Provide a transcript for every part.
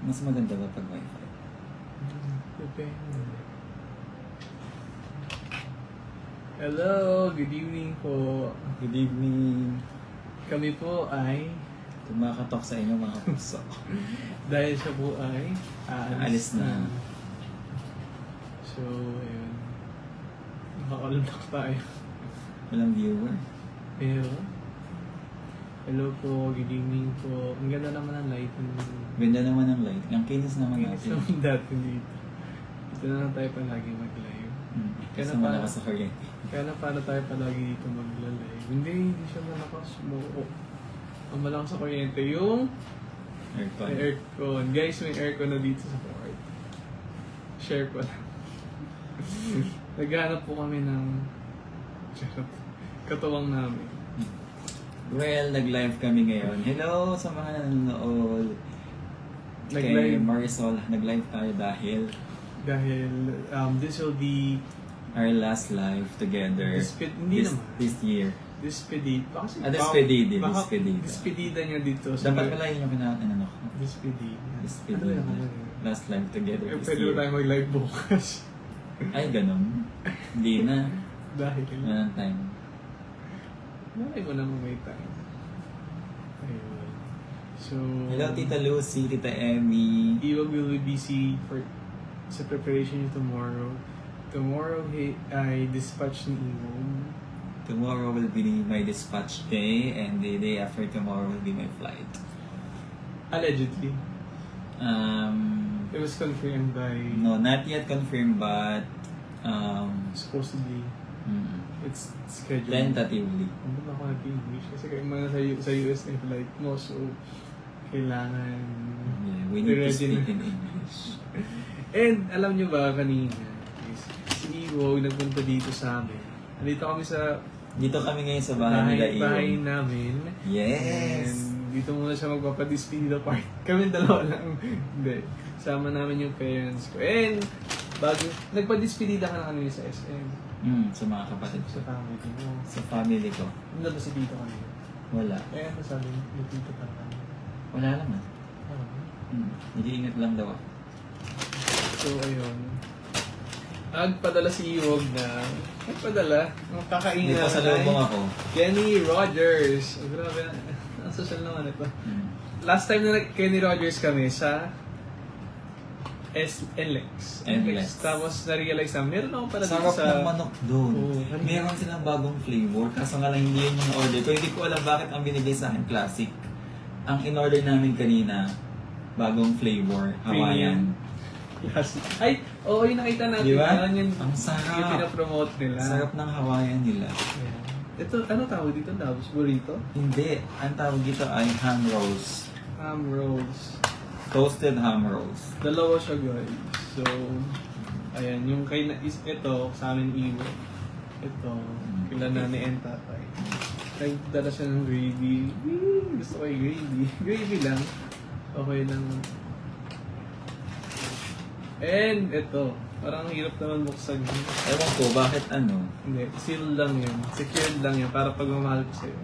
Mas maganda ba pag wifi? Depende. Hello, good evening po. Good evening. Kami po ay, Tumakatok sa inyo mga puso. dahil siya po ay Aalis na. So, ayun. Nakakalunok tayo. Walang viewer. Pero, hello po, good evening po. Ang ganda naman ang light. Ganda naman ang light. Ang kinis naman natin. So, dati dito. Dito na lang tayo palagi mag-live. Kasi Kaya na malakas sa kuryente. Kaya na para tayo palagi dito mag-live. Hindi siya malakas mo. Ang malakas sa kuryente yung Aircon. may aircon. Guys, may aircon na dito sa court. Share ko lang. Naghanap po kami ng katuwang namin. Well, nag-live kami ngayon. Hello sa mga nanonood. Kay Nag-live. Marisol, nag-live tayo dahil Dahil this will be our last live together hindi naman. this year. Despedida. Despedida. Despedida niya dito. Dapat pala yun yung pinaka-ano ko. Despedida. Despedida. Last live together this Pwede year. tayo mag-live bukas. Ay, ganun. Hindi na. Dahil. Walang time. Malay mo naman may time. Ayun. So, Hello, Tita Lucy, Tita Emmy. Iwag will be busy sa preparation niyo tomorrow. Tomorrow, I dispatch ni Iwag. Tomorrow will be my dispatch day and the day after tomorrow will be my flight. Allegedly. It was confirmed by... No, not yet confirmed but Supposedly. It's scheduled. Tentatively. Ano ba ako nag-English? Kasi kayo mga sa US na yung flight mo, so kailangan... Yeah, we need to ready speak na. in English. And alam nyo ba kanina, si Iwo nagpunta dito sa amin. Nandito kami sa Dito kami ngayon sa bahay nila bahay Iyon. namin. Yes! And dito muna siya magpapadispedida part. Kami dalawa lang. Hindi. Sama namin yung parents ko. And bago, nagpadispedida ka na kanina sa SM. Sa mga kapatid ko. Sa family mo. Sa family ko. Ano ba si dito kanina? Wala. Eh, ano sabi mo dito ka kanina? Wala naman. Nag-iingat lang daw ako. So, ayun. Nagpadala si Iwog na... Nagpadala? Ang kakainin Dito sa lubong ako. Kenny Rogers. Oh, grabe na. Ang social naman ito. Last time na Kenny Rogers kami sa NLEX. NLEX. Tapos na-realize na meron ako pala dito Sarap sa... ng manok doon. Oo. Meron silang bagong flavor. Kaso nga lang hindi yun yung order ko. Hindi ko alam bakit ang binigay sa akin classic. Ang in-order namin kanina, bagong flavor, Hawaiian. Yes. Ay, oo, yung nakita natin. Di ba? Yan, Ang sarap. yung pinapromote nila. Sarap ng Hawaiian nila. Yeah. Ito, ano tawag dito? Tapos burrito? Hindi. Ang tawag dito ay ham rolls. Ham rolls. Toasted ham rolls. Dalawa siya, guys. So, ayan, yung kay ito, sa amin Iwo. Ito, kila Nani and Tatay. Nagdala siya ng gravy. Gusto ko yung gravy. Gravy lang. Okay lang. And ito, parang hirap naman buksan. Ewan ko, bakit ano? Hindi, sealed lang yun. Secured lang yun. Para pagmamahal ko sa'yo.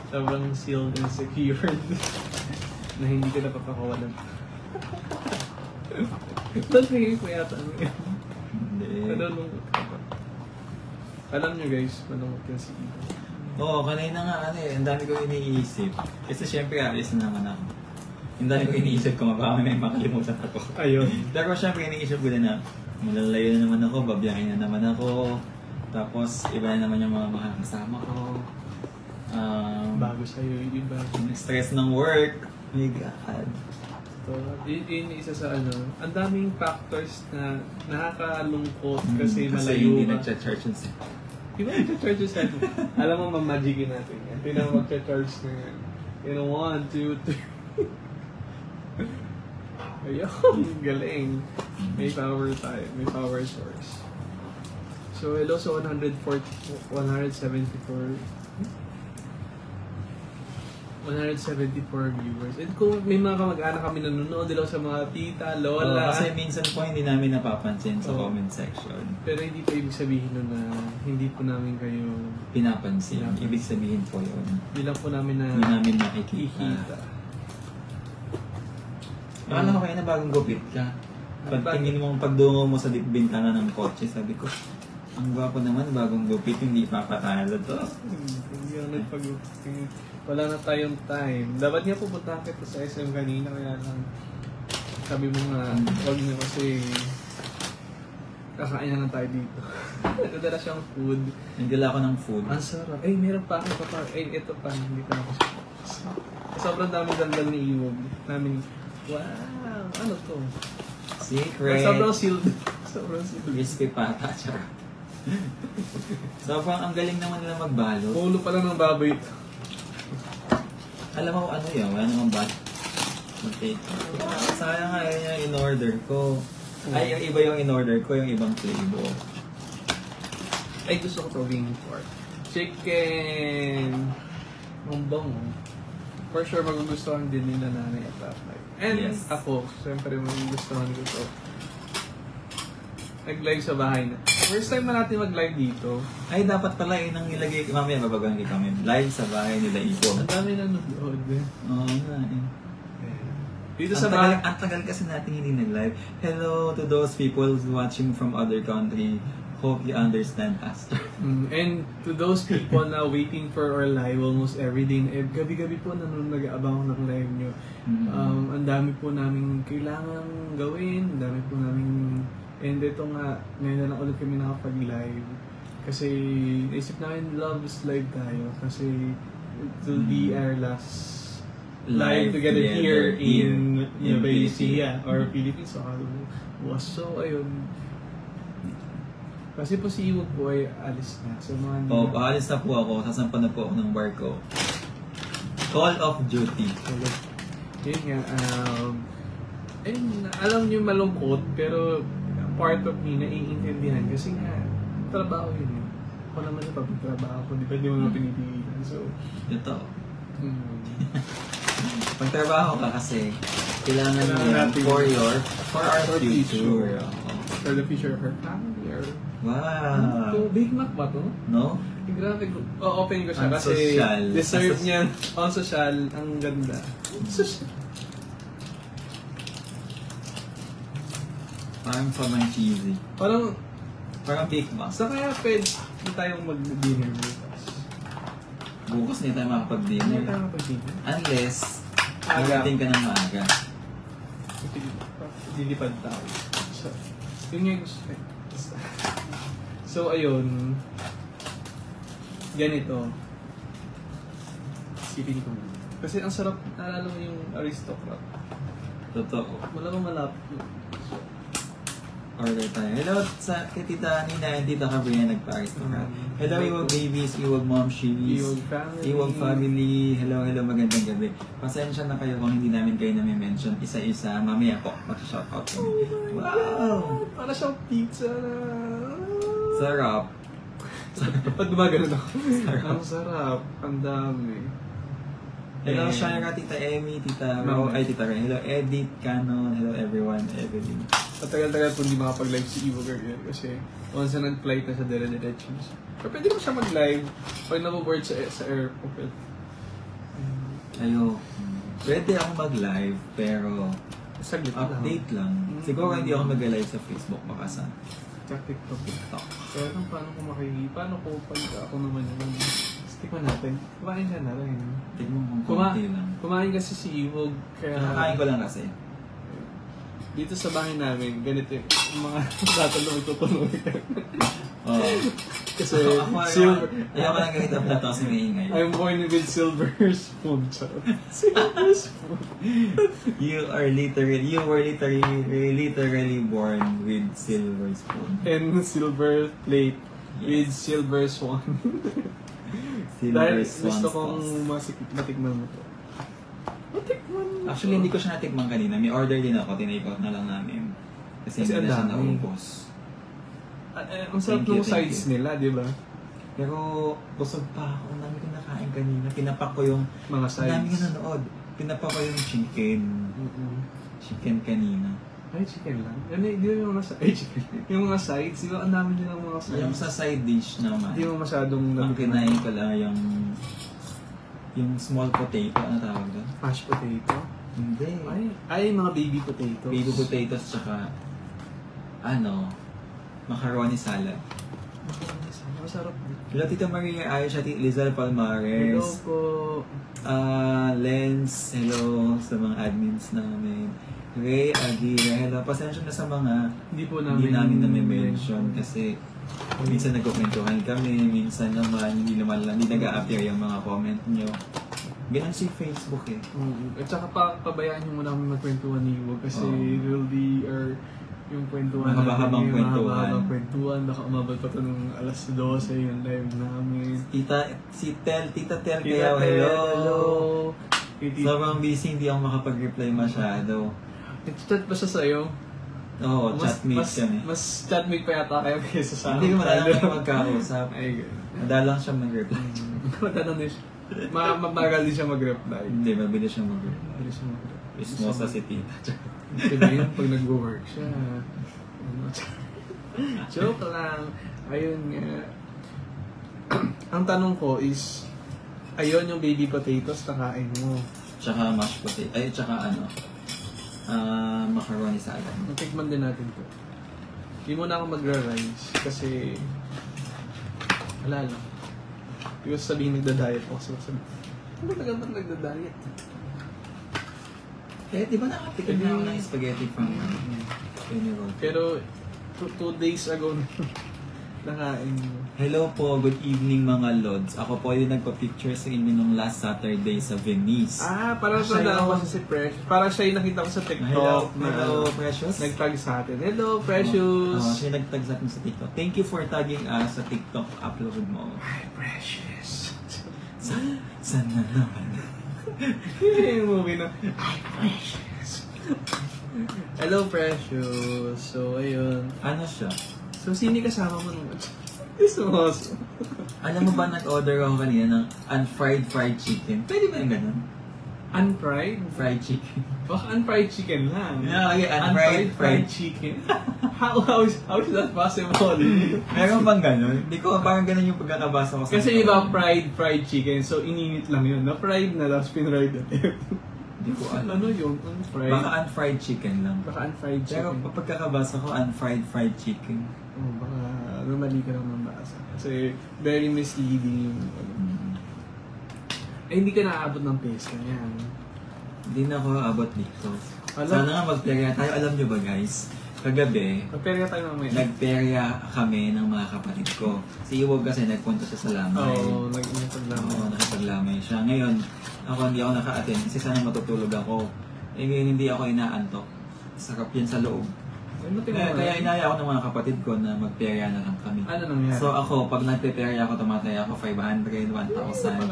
Sobrang sealed and secured. Na hindi ka napapakawalan. Talpingin ko yata ano yun. Hindi. Nalulungkot ka ba? Alam nyo guys, malungkot yan si Ivo. Oo, kanina nga ano eh, ang dami ko iniisip. Kasi syempre alis na naman ako. Ang dami ko iniisip ko, baka may makalimutan ako. Ayun. Pero syempre iniisip ko din na malalayo na naman ako, babiyahin na naman ako. Tapos iba na naman yung mga makakasama ko. Bago sa'yo yung iba. Stress ng work. My God. So, yun isa sa ano, ang daming factors na nakakalungkot kasi malayo hindi ka. nagcha-church yun. Di ba nagcha-charge sa atin? Alam mo, mamagigin natin yan. Tingnan mo magcha-charge na yan. You know, 1, 2, 3. Ayun, galing. May power tayo. May power source. So, hello sa 174 viewers. And kung may mga kamag-anak kami nanonood, dilaw sa mga tita, lola. Kasi minsan po hindi namin napapansin sa comment section. Pero hindi pa ibig sabihin nun na hindi po namin kayo Pinapansin. Ibig sabihin po yun. Hindi lang po namin na Hindi namin makikita. ikita. Akala ko kaya na bagong gupit ka. Pagtingin mo, pagdungo mo sa bintana ng kotse, sabi ko, ang gwapo naman, bagong gupit, hindi papatalo to. Hindi ako nagpag-gupit. Wala na tayong time. Dapat nga pupunta kita sa SM kanina, kaya lang sabi mo nga, huwag na kasi kakain na lang tayo dito. Nagdala siyang food. Nagdala ako ng food. Ang sarap. Eh, meron pa ako pa. Eh, ito pa. Hindi pa ako. Sobrang daming dandal ni Iwog. Namin, wow, ano to? Secret. Sobrang sealed. Sobrang sealed. Crispy pata, charot. Sobrang ang galing naman nila magbalo. Pulo pa lang ng baboy. Alam mo ano yun, wala namang bat. Okay. Sayang nga yun yung in-order ko. Ay, yung iba yung in-order ko, yung ibang flavor. Ay, gusto ko to wing pork. Chicken! Ang bango. For sure, magugustuhan din nila nanay at tatay. And Yes. ako, siyempre magugustuhan ko to. Nag-live sa bahay na. First time na natin mag-live dito. Ay, dapat pala yun ang nilagay. Mamaya, babagang kita kami. Live sa bahay nila Ipo. Ang dami na nanonood. Oo nga eh. Dito sa bahay. Ang tagal kasi natin hindi nag-live. Hello to those people watching from other country. Hope you understand us. And to those people na waiting for our live almost every day. Gabi-gabi po nag-aabang ng live nyo. Ang dami po namin kailangan gawin. Ang dami po namin... And ito nga, ngayon na lang ulit kami nakapag-live. Kasi naisip namin love is live tayo. Kasi it will be our last live together here in Nueva Ecija or Philippines. So ayun. Kasi po si Iwog po ay alis na. So mga aalis na po ako. Sasampan na po ako ng barko. Call of Duty. Yun nga. Alam niyo malungkot, pero part of me naiintindihan kasi nga trabaho yun. Ako naman yung pagtrabaho ko, di ba di mo nga pinipigilan. So, Ito. Pagtrabaho ka kasi, kailangan mo yan for our future. For the future of her family or... Wow! Big Mac ba to? No? Grabe, open ko siya Ang kasi social. deserve niya. On social, ang ganda. Social. Parang sobrang cheesy. Parang Big Mac. sa kaya pwede tayong mag-dinner bukas. Bukas hindi tayo Hindi makapag-dinner. tayo mag-dinner. Unless, Aga. magating ka ng maaga. Dilipad tayo. So, yun yung gusto. So, ayun. Ganito. Isipin ko. Kasi ang sarap, naalala mo yung aristocrat. Totoo. Wala bang malapit. Order tayo. Hello sa kay Tita Nina and Tita Cabrina nagpa-aristocrat. Hello Iwag Babies, Iwag Mom She's, Iwag Family. Iwag Family. Hello, magandang gabi. Pasensya na kayo kung hindi namin kayo nami-mention isa-isa. Mamaya po, mag-shoutout kami. Wow! Para siyang pizza na. Sarap. Pag gumagano ako. Sarap. Ang sarap. Ang dami. Hello Shira, Tita Emmy, Tita Ro, ay Tita Ren. Hello Edith, Canon. Hello everyone, Evelyn. Matagal-tagal po hindi makapag-live si Iwo Garrier kasi once na nag-flight na sa dire-diretso. Pero pwede mo siya mag-live pag naboboard sa airport. Ayo. Pwede ako mag-live, pero Saglit update lang. Siguro hindi ako mag-live sa Facebook, baka sa TikTok. TikTok. Pero paano ko paano ko pag ako naman yung tikman natin. Kumain siya na rin. Tignan mo kung konti lang. Kumain kasi si Iwog kaya... Nakakain ko lang kasi. Dito sa bahay namin, ganito yung mga tatalo magtutuloy. Oo. Kasi Silver. Ayaw ko lang ganito ang plato kasi may ingay. I'm born with silver spoon. Silver spoon. You were literally born with silver spoon. And silver plate with silver swan. Silver Dahil swan gusto kong sauce. matikman mo to. Matikman mo Actually, hindi ko siya natikman kanina. May order din ako. Tinake-out na lang namin. Kasi hindi na siya naubos. Ang sarap ng sides nila, di ba? Pero busog pa ako. Ang dami ko nakain kanina. Pinapak ko yung... Mga Ang sides. dami ko nanood. Pinapak ko yung chicken. Chicken kanina. Ay, chicken lang. Di ba yung mga chicken? Yung mga sides, di ba ang dami din ng mga sides? Yung sa side dish naman. Hindi mo masyadong Ang kinain ko lang yung small potato. Ano tawag doon? mashed potato. Hindi. Ay, mga baby potatoes. Baby potatoes tsaka macaroni salad. Masarap din. Hello, Tita Maria Ayos, Tita Lizelle Palmares. Hello po. Lens, hello sa mga admins namin. Ray Aguirre, hello. Pasensya na sa mga Hindi namin na-mention kasi minsan nagkukwentuhan kami, minsan naman hindi nag-a-appear yung mga comment nyo. Ganun si Facebook eh. At saka pabayaan nyo muna kami magkwentuhan ni Iwo kasi really yung kwentuhan Mahaba-habang kwentuhan. Mahaba-habang kwentuhan. Baka umabot pa ito ng alas 12 yung live namin. Tita Tel, kaya hello. Sobrang busy, hindi ako makapag-reply masyado. Nag-chat ba siya sa'yo? Oo, chatmates kami. Mas chatmate pa yata kayo kaysa sa Hindi ko madalang kayo magkausap. Ay, Madalang siya mag-reply. madalang din siya. Mabagal din siya mag-reply. Hindi, mabilis siya mag-reply. Mabilis siya mag-reply. Ismosa si Tita. Diba yun, pag nag-work siya. Joke lang. Ayun nga. Ang tanong ko is, ayun yung baby potatoes na kain mo. Tsaka mashed potato. Ay, tsaka macaroni salad. Natikman din natin to. Hindi muna ako magra-rice kasi wala lang. Hindi ko sabihin nagda-diet ako. Ano ba naman nagda-diet? Di ba nakatikim na ako ng spaghetti from Penny Road? Pero 2 days ago nakain mo. Hello po, good evening mga Lods. Ako po yung nagpa-picture sa inyo nung last Saturday sa Venice. Parang siya tanda yun. ko sa Precious. Parang siya yung nakita ko sa TikTok. Hello, Precious. Nag-tag sa atin. Hello, Precious. Siya nag-tag sa atin sa TikTok. Thank you for tagging us sa TikTok upload mo. Hi, Precious. Saan na naman? Yung movie na, hi, Precious. Hello, Precious. So, ayun. Ano siya? So, sino kasama mo nung... Ismos. Alam mo ba nag-order ako kanina ng unfried fried chicken? Pwede ba yung ganun? Unfried? Fried chicken. Baka unfried chicken lang. Okay, unfried fried chicken? How is that possible? Meron bang ganun? Hindi ko, parang ganun yung pagkakabasa ko sa Kasi iba fried chicken, so ininit lang yun. Na-fried na lang, pinried ulit. Hindi ko alam. Ano yung unfried? Baka unfried chicken lang. Baka unfried Pero chicken. pagkakabasa ko, unfried fried chicken. Oh, baka mali ka lang nabasa. Kasi very misleading. Hindi ka naaabot ng peso yan. Hindi na ako abot dito. Alam? Sana nga magperya tayo. Alam nyo ba guys? Kagabi, Magperya tayo mamaya. nagperya kami ng mga kapatid ko. Si Iwog kasi nagpunta siya sa Lamay. Oo, nagpaglamay. Oo, nakipaglamay siya. Ngayon, ako hindi ako naka-attend kasi sana matutulog ako. Ngayon hindi ako inaantok. Sarap yan sa loob. Kaya inaya ako ng mga kapatid ko na magperya na lang kami. Ano nangyari? So ako, pag nagpe-perya ako, tumataya ako 500, 1,000.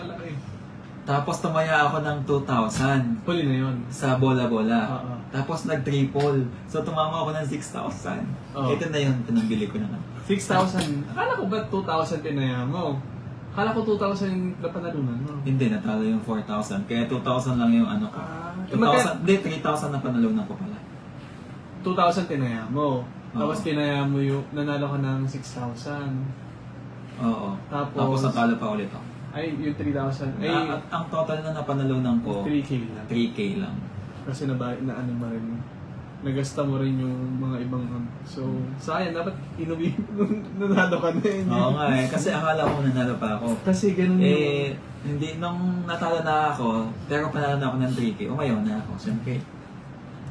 Tapos tumaya ako ng 2,000 Huli na yun. sa bola-bola. Oo. Tapos nag-triple. So tumama ako ng 6,000. Oo. Ito na yun, pinambili ko na. 6,000. Akala ko ba 2,000 tinaya mo? Akala ko 2,000 yung napanalunan mo. Hindi, natalo yung 4,000. Kaya 2,000 lang yung ano ko. 2,000, hindi, 3,000 na panalunan ko pala. 2,000 tinaya mo. Tapos Oo. tinaya mo yung nanalo ka ng 6,000. Oo. Tapos- Tapos natalo pa ulit ako. Ay, yung 3,000. Ay, At ang total na napanalunan ko, 3K lang. 3K lang. Kasi na ano mo rin, nagasta mo rin yung mga ibang So, sayang, dapat inuwi, nanalo ka na yun. Oo nga eh, kasi akala ko nanalo pa ako. Kasi ganun Hindi, nung natalo na ako, pero panalo na ako ng 3K, umayaw na ako, siyempre.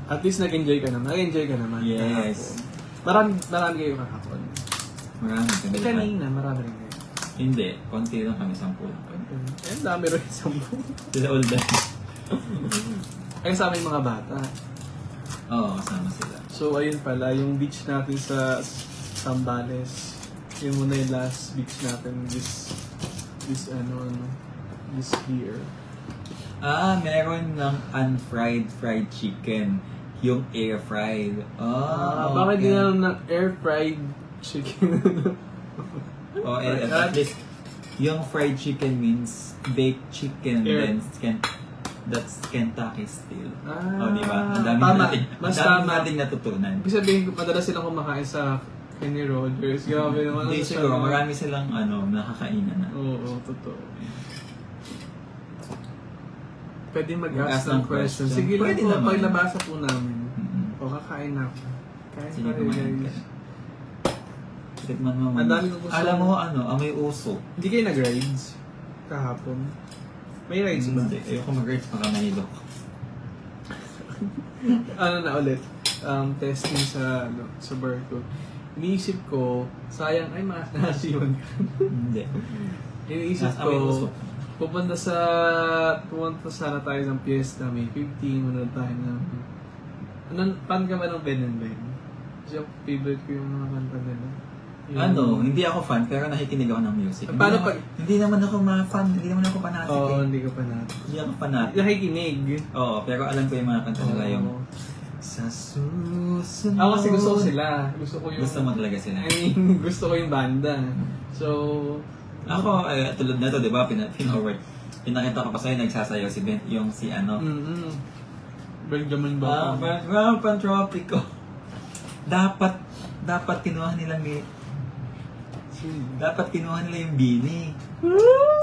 At least nag-enjoy ka naman. Nag-enjoy ka naman. Yes. Marami kayo kahapon. Marami kami. Kanina, marami rin kayo. Hindi, konti lang kami, 10 lang. Ang dami rin sa buo. Sila all that. Ay, sa aming mga bata. Oo, kasama sila. So, ayun pala, yung beach natin sa Zambales. Yun muna yung last beach natin this year. Meron ng unfried fried chicken. Yung air fried. Bakit di na lang ng air fried chicken? At least, yung fried chicken means baked chicken. Then, that's Kentucky style. Diba? Ang dami nating natutunan. Ibig sabihin, madalas silang kumakain sa Kenny Rogers. Grabe naman. Hindi siguro, marami silang nakakainan na. Oo, totoo. Pwede mag-ask ng question. question. Sige lang Pwede po, naman. pag nabasa po namin. Mm-mm. O, kakain na ako. Kain Sige, pa rin, kumain ka. guys. Tikman mo. Ang dami ko gusto. Alam mo, amoy uso. Hindi kayo nag-rides kahapon? May rides ba? Hindi. Ayoko mag-rides, baka mahilo ko. Ano na ulit? Testing sa bar ko. Iniisip ko, sayang, ay nasiwan ka. Hindi. Iniisip Amoy uso. ko, pupunta sana tayo ng Fiesta, May 15, manood tayo ng... Fan ka ba ng Ben and Ben? Kasi favorite ko yung mga kanta nila. Hindi ako fan, pero nakikinig ako ng music. Paano Hindi naman ako fan, hindi naman ako fanatic. Oo, eh. hindi ko pa natin. Hindi ako fanatic. Nakikinig. Oo, pero alam ko yung mga kanta nila yung... Oo. Sa susunod. Ako kasi gusto ko sila. Gusto ko yung... Gusto mo talaga sila. I mean, gusto ko yung banda. So... Ako, tulad na to, di ba? Pinoward. Pinakita ko pa sa'yo, nagsasayaw si Ben, yung si ano. Benjamin ba? Pantropico. Dapat kinuha nila yung Bini.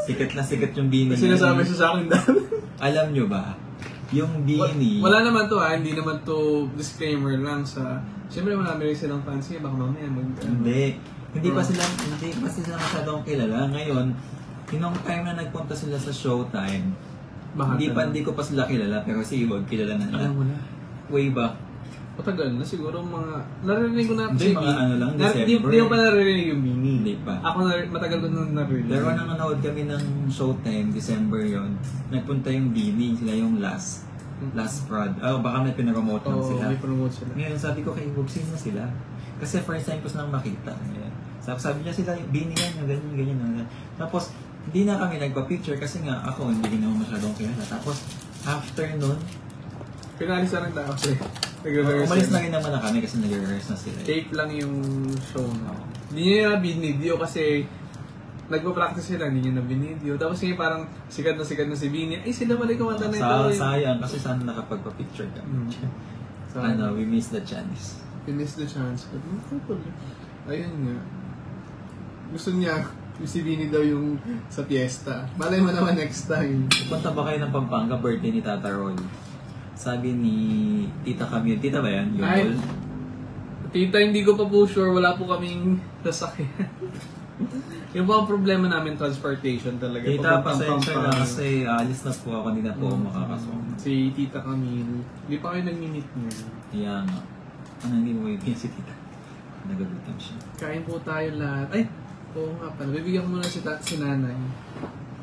Sikat na sikat yung Bini. Sinasabi siya sa akin dati. Alam nyo ba? Yung Bini. Wala naman to hindi naman to disclaimer lang sa... Siyempre marami rin silang fans niya, baka mamaya Hindi pa sila masyadong kilala. Ngayon, yung time na nagpunta sila sa Showtime, hindi ko pa sila kilala, pero si Iwag kilala na nila. Alam mo na. Way back. Matagal na siguro mga... Narinig ko na Hindi, mga ano lang, December. Hindi ko pa narinig yung Bini. Hindi pa. Ako matagal ko na narinig. Pero nang nanood kami ng Showtime, December yon, nagpunta yung Bini, sila yung last prod. Baka may pinapromote lang sila. May promote sila. Ngayon, sabi ko kay Iwag, sino sila? Kasi first time ko silang makita. Sabi niya sila, Bini yan, ganyan. Tapos, hindi na kami nagpa-picture kasi nga ako, hindi naman masyadong kilala. Tapos, after nun, Pinalis na rin tayo kasi. umalis na rin naman na kami kasi nag-rehearse na sila. Tape lang yung show na. Hindi niya na binidyo kasi nagpa-practice sila, hindi niya na binidyo. Tapos ngayon parang sikat na si Bini. Ay, sila pala yung kumanta na ito. Sayang kasi sana nakapagpa-picture kami. We missed the chance. We missed the chance. Ayun nga. Gusto niya, si Bini daw yung sa fiesta. Malay mo naman next time. Punta ba kayo ng Pampanga, birthday ni Tata Roy? Sabi ni Tita Camille, tita ba yan? Ay, tita, hindi ko pa po sure. Wala po kaming sasakyan. Yung po ang problema namin, transportation talaga. Tita, pasensya na kasi alis na po ako, hindi na po ako makakasama. Si Tita Camille, hindi pa kayo nag-meet niya. Kaya nga. Hindi mo yung si Tita. Nagagutom siya. Kain po tayo lahat. Ay, oo nga pala. Bibigyan ko muna si nanay.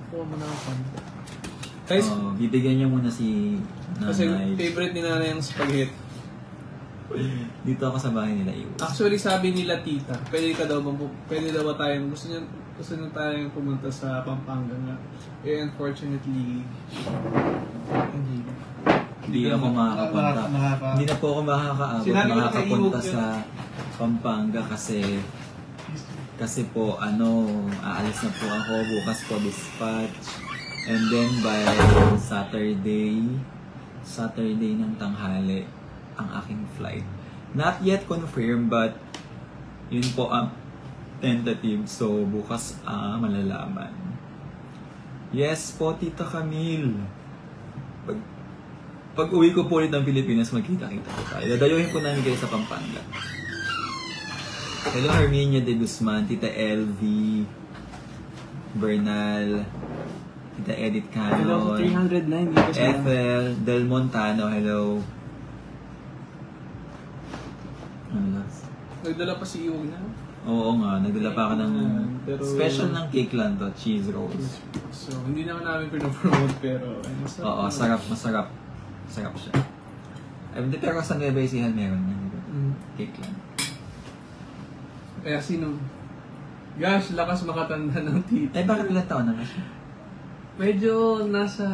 Kuha mo na ako. Guys, bibigyan niya muna si nanay. Kasi favorite ni nanay yung spaghetti. Dito ako sa bahay nila iwas. Actually, sabi nila tita, pwede ba tayong, gusto niyo tayong pumunta sa Pampanga nga. Eh, unfortunately, hindi ako makakapunta. Hindi na po ako makakapunta sa Pampanga kasi po aalis na po ako bukas po dispatch. And then by Saturday ng tanghali ang aking flight. Not yet confirmed but yun po ang tentative. So bukas malalaman. Yes po, Tita Camille. Pag uwi ko po ulit ng Pilipinas, magkita-kita po tayo. Dadayuhin po namin kayo sa Pampanga. Hello Herminia de Guzman, Tita LV, Bernal, Tita Edith Canon, 309 Ethel, Del Montano, hello. Nagdala pa si Iwag na? Oo nga, nagdala pa ako ng pero special ng cake lang to, cheese rolls. So, hindi naman namin pinopromote pero masarap. Oo, masarap. Masarap siya. Pero sa Nueva Ecija meron yan, di ba? Cake lang. Kaya sino? Gosh, lakas makatanda ng tita. Bakit ilang taon na siya? Medyo nasa...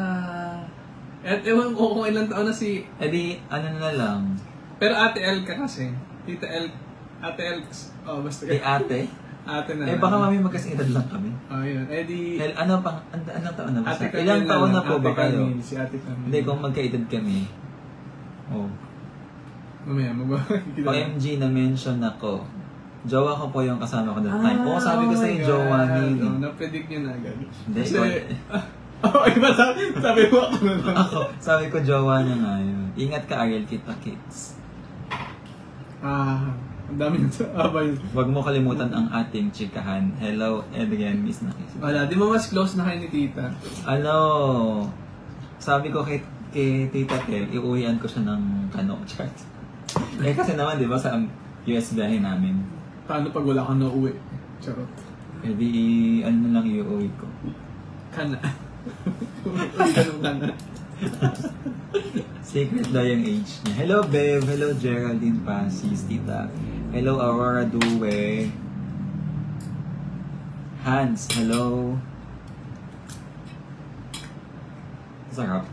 ewan ko kung ilang taon na si... na lang. Pero Ate L ka kasi. Tita L... Ate L... basta ka. Ate? Ate na baka mami magkasing edad lang kami. Yun. Anong taon na ba siya? Ate Ilang taon na po ba kayo? Si Ate Camille. Hindi, kung magkaedad kami. Mamaya, OMG, na-mention ako. Jowa ko po yung kasama ko that time. Sabi ko sa'yo, jowa ni... Na-predict niya na agad. Hindi, kasi, Oh, iba sabi mo ako na lang. Ako, sabi ko, jowa niya nga yun. Ingat ka, Ariel, kita kits. Ang dami nito. Yun. Huwag mo kalimutan ang ating chikahan. Hello, Adrian, miss na kiss. Wala, di mo mas close na kayo ni tita. Ano, sabi ko kay Tita Tel, iuwian ko siya ng kano chart. Kasi naman, di ba, sa US biyahe namin. Paano pag wala kang nauwi? Charot. Eh di, ano na lang iuwi ko. Kana. Ganun kana. Secret daw yung age niya. Hello, Bev. Hello, Geraldine Pasis, Tita. Hello, Aurora Due. Hans, hello. Sarap.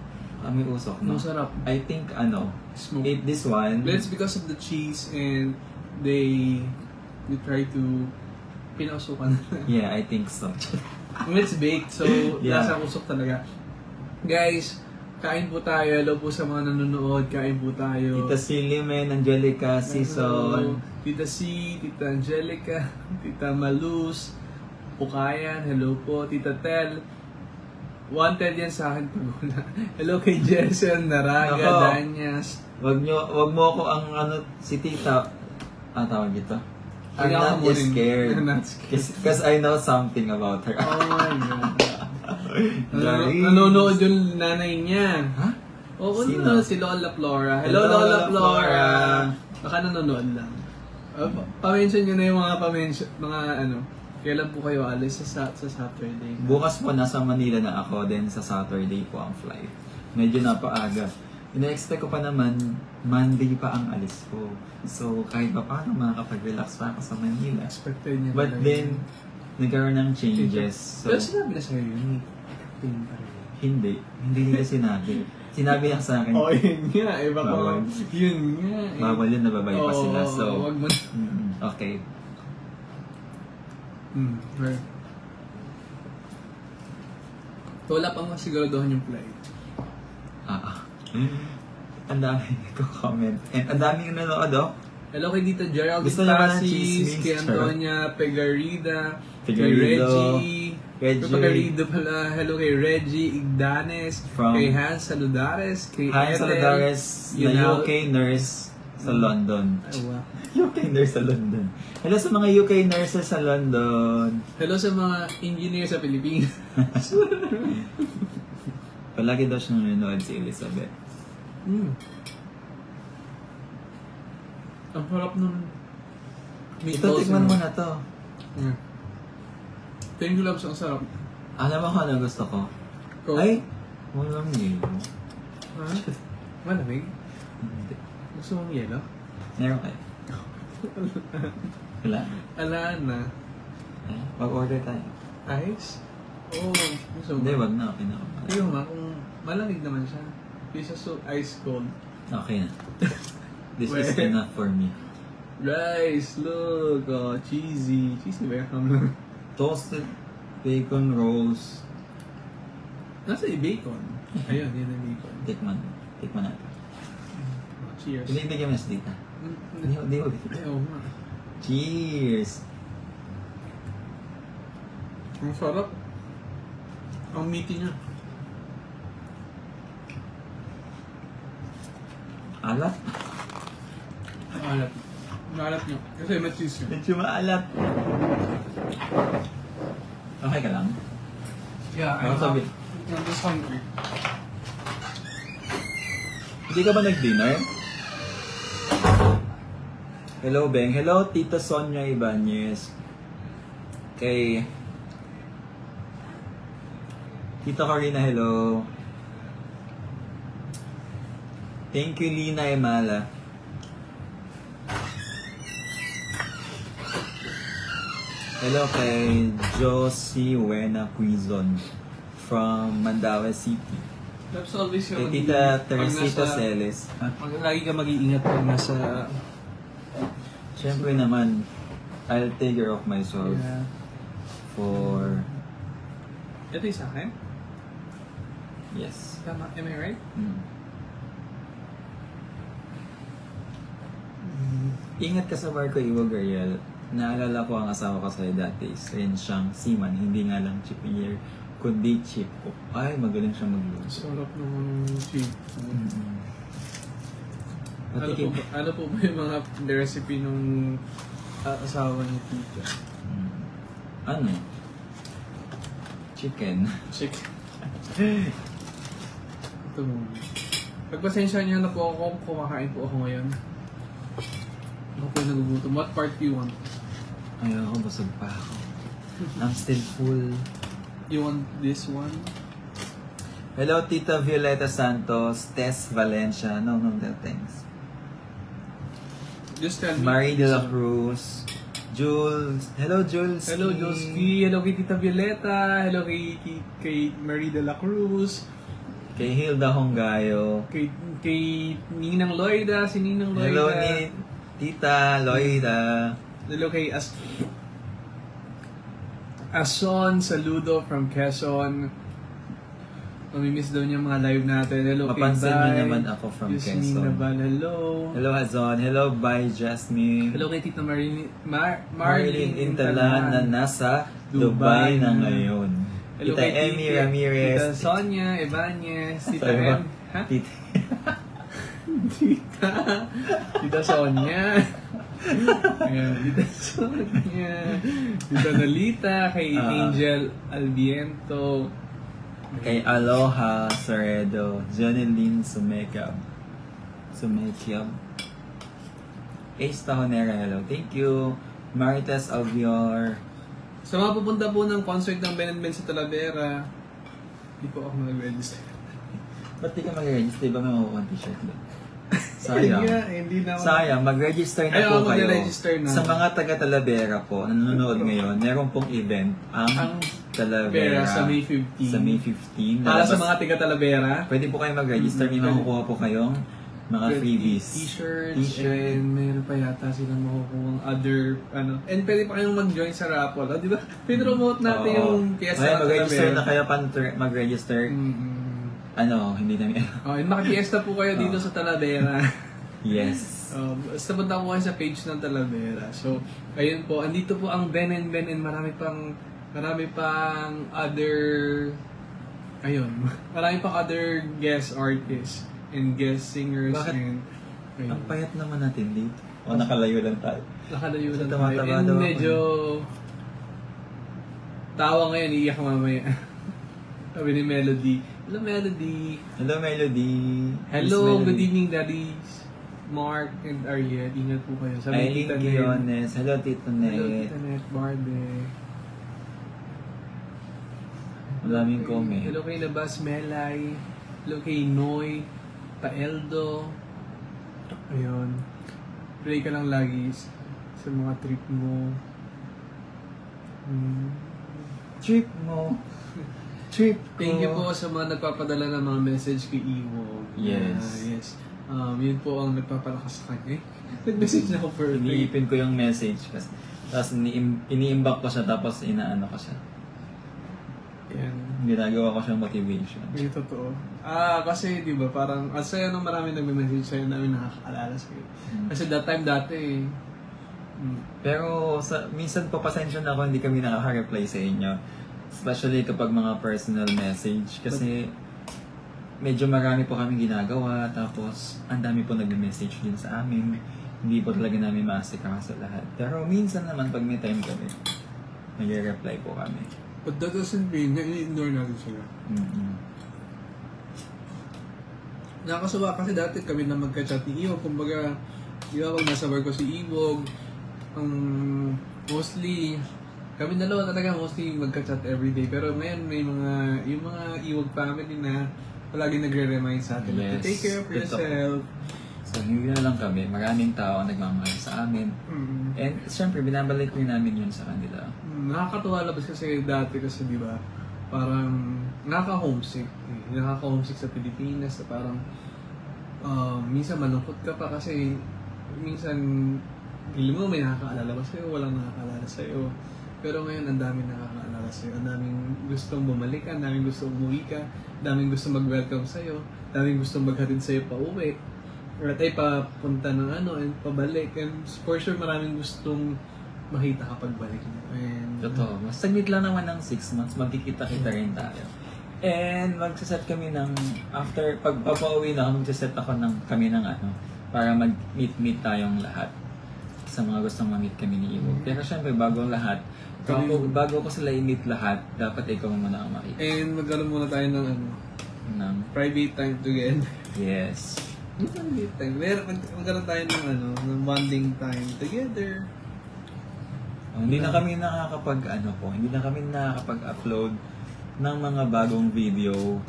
May usok, no? Masarap. I think, Smoke. ate this one. But it's because of the cheese and they try to pinausukan. Yeah, I think so. It's baked, so Yeah. lasang usok talaga. Guys, kain po tayo. Hello po sa mga nanonood. Kain po tayo. Tita Silimen, Angelica, Sison. Tita C, Tita Angelica, Tita Maluz, Pukayan, hello po. Tita Tel, wanted yan sa akin pag wala. Hello kay Jerson, Naraga, Ako. Danyas. Wag mo ako si Tita, tawag dito. I'm Kaya not ako rin. scared. I'm not scared. Because I know something about her. Oh my God. Dari. Nanonood yung nanay niya. Ha? Oo, Sino? no, si Lola Flora. Hello, Hello, Lola Lola Flora. Flora. Baka nanonood lang. Pa-mention nyo na yung mga kailan po kayo alis sa Saturday? Bukas po nasa Manila na ako, then sa Saturday po ang flight. Medyo napaaga. Ina-expect ko pa naman, Monday pa ang alis ko. So, kahit pa paano makakapag-relax pa ako sa Manila. Expected niya. But talaga then, yun. nagkaroon ng changes. So, Pero sinabi na sa'yo yun. Tingin pa rin. hindi nila sinabi. Sinabi lang sa akin, Oh, yun nga. Eh, baka Bawal. yun nga. Eh. bawal yun, nababay pa Oo, sila. So, wag mo na. okay. Right. So, wala pang masiguraduhan yung flight. Ang dami nagko-comment. And ang daming nanonood, oh. Hello kay Dita Gerald Gusto naman ng Pasis, chismis, kay charot. Antonia Pegarida, kay Figarido, Reggie, Reggie. Pegarido pala, hello kay Reggie Igdanes, From- kay Hans Saludares, kay Hi, Ethel, Saladares, na Yunal- UK nurse sa London. Ay, wow. UK nurse sa London. Hello sa mga UK nurses sa London. Hello sa mga engineer sa Pilipinas. Palagi daw siyang nanonood si Elizabeth. Ang harap nun. Ito, tikman mo na to. Thank you, Labs. Ang sarap. Alam mo kung ano gusto ko? Go. Ay, walang yelo. Ha? Malamig? Hindi. Gusto mong yelo? Meron kayo. Wala? Ala na. Mag-order tayo. Ice? Oo. Gusto mo? Hindi, wag na. Okay na. Ayun nga, kung malamig naman siya. Pisa so ice cold. Okay na. This is Wait. enough for me. Rice, look. Oh, cheesy. Cheesy welcome lang. Toasted bacon rolls. Nasa yung bacon. Ayun, yun ang bacon. Tikman. Tikman natin. Oh, cheers. Binibigyan mo na sa dita. Hindi mo. Ayaw nga. Cheers! Ang sarap. Ang meaty niya. Alat? Ang alat. Ang alat niya. Kasi may cheese yun. Medyo maalat. Okay ka lang? Yeah, Ako sabi. I'm just hungry. Hindi ka ba nag-dinner? Hello, Beng. Hello, Tita Sonia Ibanez. Kay Tita Corina, hello. Thank you, Lina Emala. Hello kay Josie Wena Quizon from Mandaue City. That's always Kay yung Tita pag Teresita nasa- Celes. Lagi ka mag-iingat pag nasa... Siyempre naman, I'll take care of myself Yeah. for... Ito yung sa akin? Yes. Tama, am I right? Ingat ka sa barko, Iwo Gariel. Naalala ko ang asawa ko sa'yo dati. Rin siyang seaman, hindi nga lang chipier. kundi cheap cook. Ay, magaling siya magluto. Sarap ng cheap food. Patikim. Ano po ba yung mga recipe nung asawa ni Tita? Ano? Chicken. Chicken. Ito mo. Pagpasensya niyo na po ako, kumakain po ako ngayon. Ako po yung nagugutom. What part do you want? Ayoko, busog pa ako. I'm still full. You want this one? Hello, Tita Violeta Santos, Tess Valencia. No, thanks. Just tell me. Marie de la Cruz. Jules. Hello, Jules. Hello, Joski. Hello kay Tita Violeta. Hello kay Marie de la Cruz. Kay Hilda Hongayo. Kay Ninang Loida. Si Ninang Loida. Hello, ni Tita Loida. Hello kay Ason Saludo from Quezon. Mamimiss daw niya mga live natin. Hello Mapansin kay niyo Bay. naman ako from Yasmin Quezon. Naval. Hello. Hello, Azon. Hello, bye, Jasmine. Hello kay Tita Marlene Intalan na nasa Dubai na ngayon. Hello Tita kay Emmy Ramirez. Tita Sonia Ibanez. Tita Sorry ba? Em. Ha? Tita. Tita Sonia. Ayan, Tita Sonia. Tita Nolita. Kay Angel Albiento. Kay Aloha Soredo. Jonelyn Sumekyab. Ace Tahonera, hello. Thank you. Marites Alvior. Sa mga pupunta po ng concert ng Ben & Ben sa Talavera, hindi po ako mag-register. Ba't di ka mag-register? Di ba may makukuha t-shirt doon? Sayang. Hindi na ako. Sayang, mag-register na Ay, po ako kayo. mag-register na. Sa mga taga-Talavera po, na nanonood ngayon, meron pong event ang Talavera sa May 15. Sa May 15. Para sa Lalabas- mga taga-Talavera. Pwede po kayo mag-register, may makukuha po kayong mga freebies. T-shirts, and meron pa yata silang makukuha other, and pwede pa kayong mag-join sa raffle. Di ba? Pinromote natin Oo. yung piyesta Kaya ng mag-register na Talavera. kayo, mag-register. Hindi namin And makapiesta po kayo dito sa Talavera. Yes. Basta punta po kayo sa page ng Talavera. So, ayun po. Andito po ang Ben & Ben and marami pang other, marami pang other guest artists and guest singers. Bakit? And, ayun. Ang payat naman natin dito. O nakalayo lang tayo. Nakalayo lang Tama- tayo. tama And daw ako. medyo tawa ngayon, iiyak mamaya. Sabi ni Melody. Hello, Melody. Hello, Melody. Hello, Miss Melody. good evening, daddies. Mark and Ariel. Ingat po kayo. Sabi ni Aileen Tita Net. Guiones. Hello, Tito Hello, Net. Tita Net. Barbie. Maraming comment. Hello kay Labas Melay. Hello kay Noy. Paeldo. Ayun. Pray ka lang lagi sa mga trip mo. Trip mo. Trip ko. Thank you po sa mga nagpapadala ng mga message kay Iwo. Yes. Yes. Yun po ang nagpapalakas sa kanya. Nag-message na ako for Iniipin ko yung message kasi. Tapos ini-imbak ko siya tapos inaano ko siya. Yan. Ginagawa ko siyang motivation. Yung totoo. Kasi di ba parang ang saya nung marami nagme-message sa'yo namin nakakaalala sa'yo. Kasi that time dati Pero minsan pa pasensya na ako hindi kami nakaka-reply sa inyo. Especially kapag mga personal message. Kasi medyo marami po kami ginagawa. Tapos ang dami po nag-message din sa amin. Hindi po talaga namin maasikaso lahat. Pero minsan naman pag may time kami, nag-reply po kami. But that doesn't mean na i-ignore natin sila. Nakakasuwa kasi dati kami na magka-chat ni Iwog. Kumbaga, di ba pag nasa work ko si Iwog, mostly, kami dalawa talaga mostly magka-chat everyday. Pero ngayon may yung mga Iwog family na palagi nagre-remind sa atin. Yes. To take care of yourself. So, hindi na lang kami. Maraming tao ang nagmamahal sa amin. And syempre, binabalik rin namin yun sa kanila. Nakakatuwa labas kasi dati kasi di ba parang nakaka-homesick. Nakaka-homesick sa Pilipinas na parang minsan malungkot ka pa kasi minsan pili mo may nakakaalala ba sa'yo, walang nakakaalala sa'yo. Pero ngayon ang daming nakakaalala sa'yo. Ang daming gustong bumalik ka, ang daming gustong umuwi ka, ang daming gustong mag-welcome sa'yo, ang daming gustong maghatid sa'yo pa uwi. Or tayo papunta ng and pabalik. And for sure maraming gustong makita kapag balik mo. And, Totoo. Mas saglit lang naman ng 6 months, magkikita-kita rin tayo. And magsaset kami ng, after, pag papauwi na ako, magsaset ako kami ng para mag-meet tayong lahat. Sa mga gustong ma-meet kami ni Iwo. Pero syempre, bago ang lahat, bago ko sila i-meet lahat, dapat ikaw muna ang makita. And magkaroon muna tayo ng private time together. Yes. Private time. Magkaroon tayo ng bonding time together. Hindi na kami hindi na kami nakakapag-upload ng mga bagong video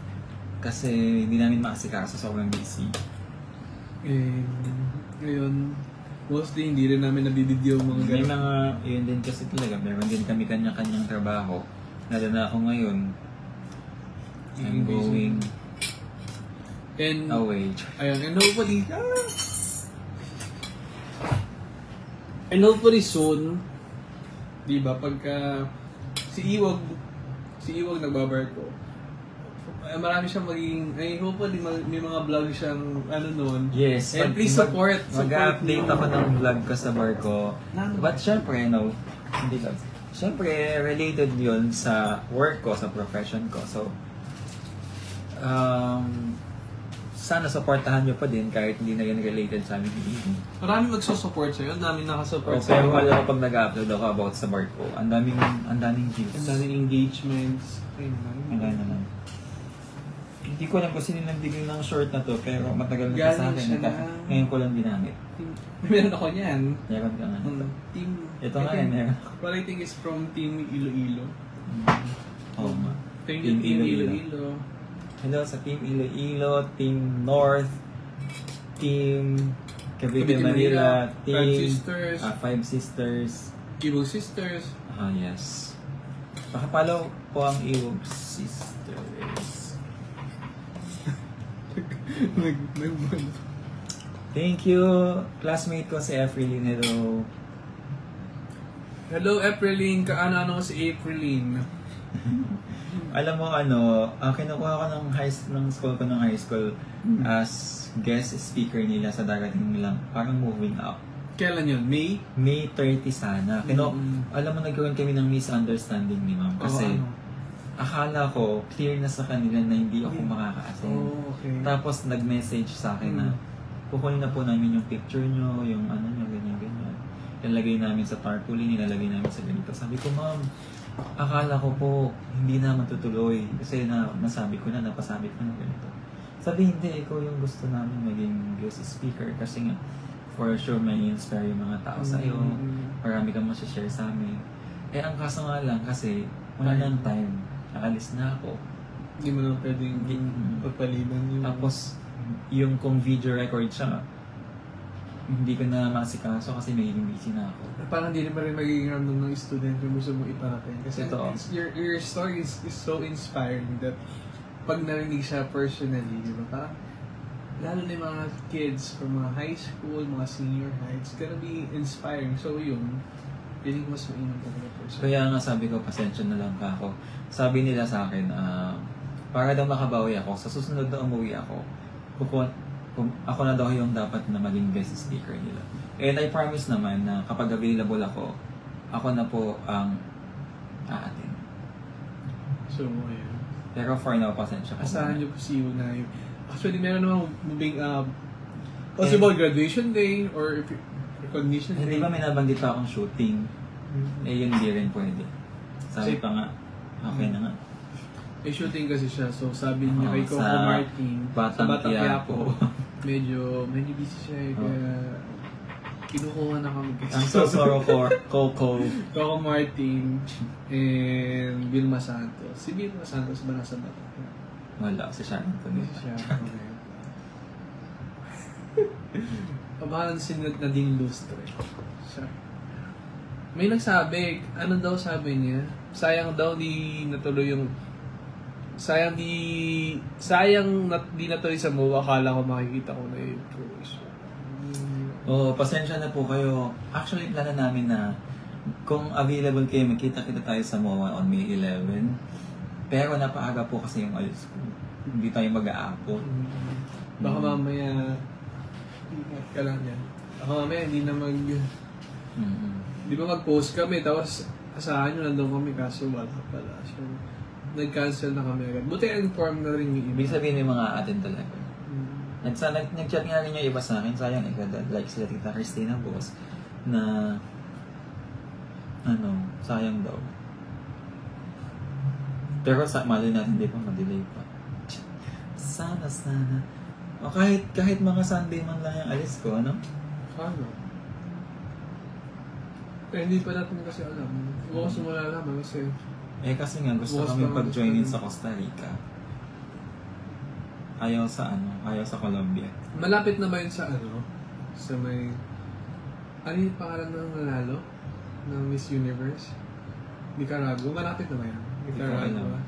kasi hindi namin makasikaso, sobrang busy. And ngayon, mostly hindi rin namin nabibideo mga May ganun. mga, yun din kasi talaga, meron din kami kanya-kanyang trabaho. Lalo na ako ngayon, I'm going And, away. ayun, and hopefully soon, di ba, pagka si Iwag nagbabarko, marami siyang hopefully may mga vlog siyang noon. Yes. And please support Mag-update mo. ako ng vlog ko sa barko. But syempre, hindi lang. Syempre, related yun sa work ko, sa profession ko. So, sana supportahan nyo pa din kahit hindi na yan related sa amin. Marami magsusupport sa'yo, ang daming nakasupport Pero alam ko pag nag-upload ako about sa barko, ang daming views. ang daming engagements. Ang naman. Hindi ko alam kung sino nagbigay ng short na to, pero matagal na sa Galing siya akin. na. Ngayon ko lang ginamit. Meron ako niyan. Meron ka nga. Team. Ito nga yan, meron. What I think is from Team Iloilo. Oo nga. Thank you, Team Iloilo. Hello sa Team Iloilo, Team North, Team Cavite Manila, Team Five Sisters. Iwog Sisters. Yes. Pakapalaw po ang Iwog Sisters. Thank you, classmate ko si Efrelyn. Hello. Hello, Aprilline. Kaano-ano ko si Aprilline? Alam mo, kinukuha ko ng school ko ng high school as guest speaker nila sa darating nilang parang moving up. Kailan yun? May? May 30 sana. Alam mo, nagkaroon kami ng misunderstanding ni ma'am kasi akala ko clear na sa kanila na hindi ako makaka-attend. Okay. Tapos nag-message sa akin na kukunin na po namin yung picture nyo, yung nyo, ganyan-ganyan. Ilalagay namin sa tarpaulin, ilalagay namin sa ganito. Sabi ko, ma'am, akala ko po hindi na matutuloy kasi nasabi ko na, napasabi ko na ganito. Sabi, hindi, ikaw yung gusto namin maging guest speaker kasi nga, for sure may inspire yung mga tao sa'yo. Marami kang masashare sa amin. Ang kaso nga lang kasi, wala nang time. Nakalis na ako. Hindi mo na pwedeng pagpaliban yung... Tapos, yung kung video record siya, hindi ko na masikaso kasi magiging busy na ako. Parang hindi naman rin magiging ramdam ng student yung gusto mong iparating. Kasi your story is so inspiring that pag narinig siya personally, di ba? Parang, lalo na yung mga kids from mga high school, mga senior high, it's gonna be inspiring. So yun, feeling ko mas mainam talaga person. Kaya nga sabi ko, pasensya na lang ka ako. Sabi nila sa akin, para daw makabawi ako, sa susunod na umuwi ako, ako na daw yung dapat na maging guest speaker nila. And I promise naman na kapag available ako na po ang aatin. So, ayun. Pero for now, pasensya ka. Asahan niyo po si Unay. Actually, meron namang moving possible graduation day or recognition day. Hindi ba may nabanggit pa akong shooting? Yun hindi rin pwede. Sabi pa nga, okay na nga. May shooting kasi siya, so sabi niya kay Coco Martin sa Batang Quiapo. medyo busy siya kaya kinukuha na kami kasi. I'm so sorry for Coco Martin and Vilma Santos. Si Vilma Santos ba nasa Batang Quiapo? Wala, si Sharon Anthony. Siya, okay. Pabahan sinunod na din lustre. Siya. May nagsabi, ano daw sabi niya? Sayang daw di natuloy yung di natuloy sa MOA. Akala ko makikita ko na yung fruition. Pasensya na po kayo. Actually, plano namin na kung available kayo, magkita-kita tayo sa MOA on May 11. Pero napaaga po kasi yung alis ko. Hindi tayo mag-aapon. Baka mamaya ingat ka lang yan. Baka mamaya hindi na di ba mag-post kami, tapos asahan nyo nandun kami, kaso wala pala. So, nag-cancel na kami agad. Buti inform na rin yung iba. Ibig sabihin yung mga atin talaga. Nag-chat nga rin yung iba sa akin, sayang like sila Tita Christina Boss, na sayang daw. Pero mali natin, di pa, madelay pa. Sana. O kahit mga Sunday man lang yung alis ko, ano? Ano? Eh, hindi pa natin kasi alam. Bukas mo malalaman kasi... Kasi nga, gusto bukas kami pa pag-joinin natin. sa Costa Rica. Ayaw sa Colombia. Malapit na ba yun sa sa may... Ano yung pangalan ng nanalo? Ng Miss Universe? Nicaragua? Malapit na ba yan? Hindi ko alam. Nicaragua.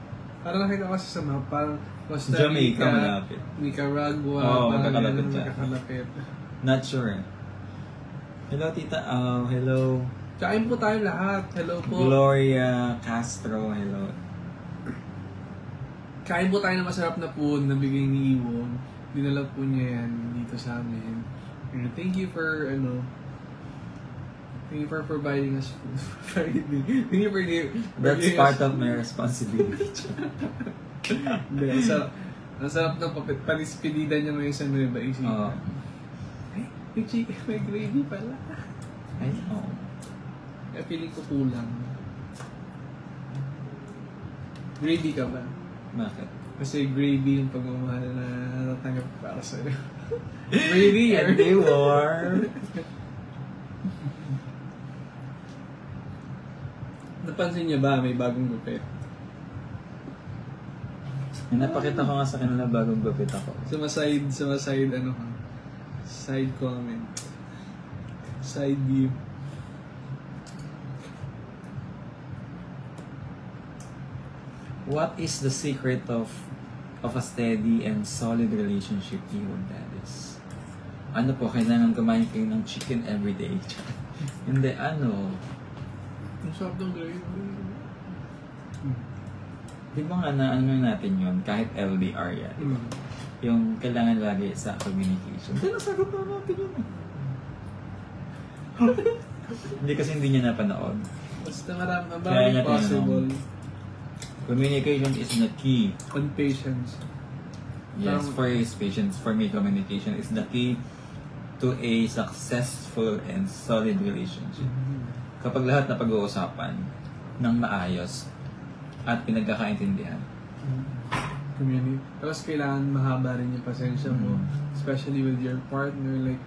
Parang nakita ko kasi sa map, parang Costa Jamaica, Rica, malapit. Nicaragua, Oo, parang magkakalapit yan ang siya. magkakalapit. Not sure. Hello, Tita. Hello. Kain po tayo lahat. Hello po. Gloria Castro, hello. Kain po tayo ng masarap na food na bigay ni Iwon. Dinala po niya yan dito sa amin. And thank you for, thank you for providing us food. Thank you for That's part of my responsibility. Hindi, ang sarap ng panispedida niya ngayon sa Nueva Ecija. Oo. Ay, may chicken, may gravy pala. Ay, oo. Kaya feeling ko kulang. Gravy ka ba? Bakit? Kasi gravy yung pagmamahal na natatanggap para sa'yo. Gravy And they were... Napansin niya ba may bagong gupit? Napakita ko nga sa kanila bagong gupit ako. Sumaside, ka? Side comment. Side view. What is the secret of a steady and solid relationship you and Daddies? Ano po, kailangan kumain kayo ng chicken everyday? Hindi, Ang sarap ng gravy. Di ba nga na natin yun, kahit LDR yan, di ba? Yung kailangan lagi sa communication. Hindi, nasagot na natin yun eh. Hindi kasi hindi niya napanood. Basta Kaya maraming niya possible. Communication is the key. On patience. Yes, for his patience, for me, communication is the key to a successful and solid relationship. Kapag lahat na pag-uusapan ng maayos at pinagkakaintindihan. Community. Tapos kailangan mahaba rin yung pasensya mo. Especially with your partner. Like,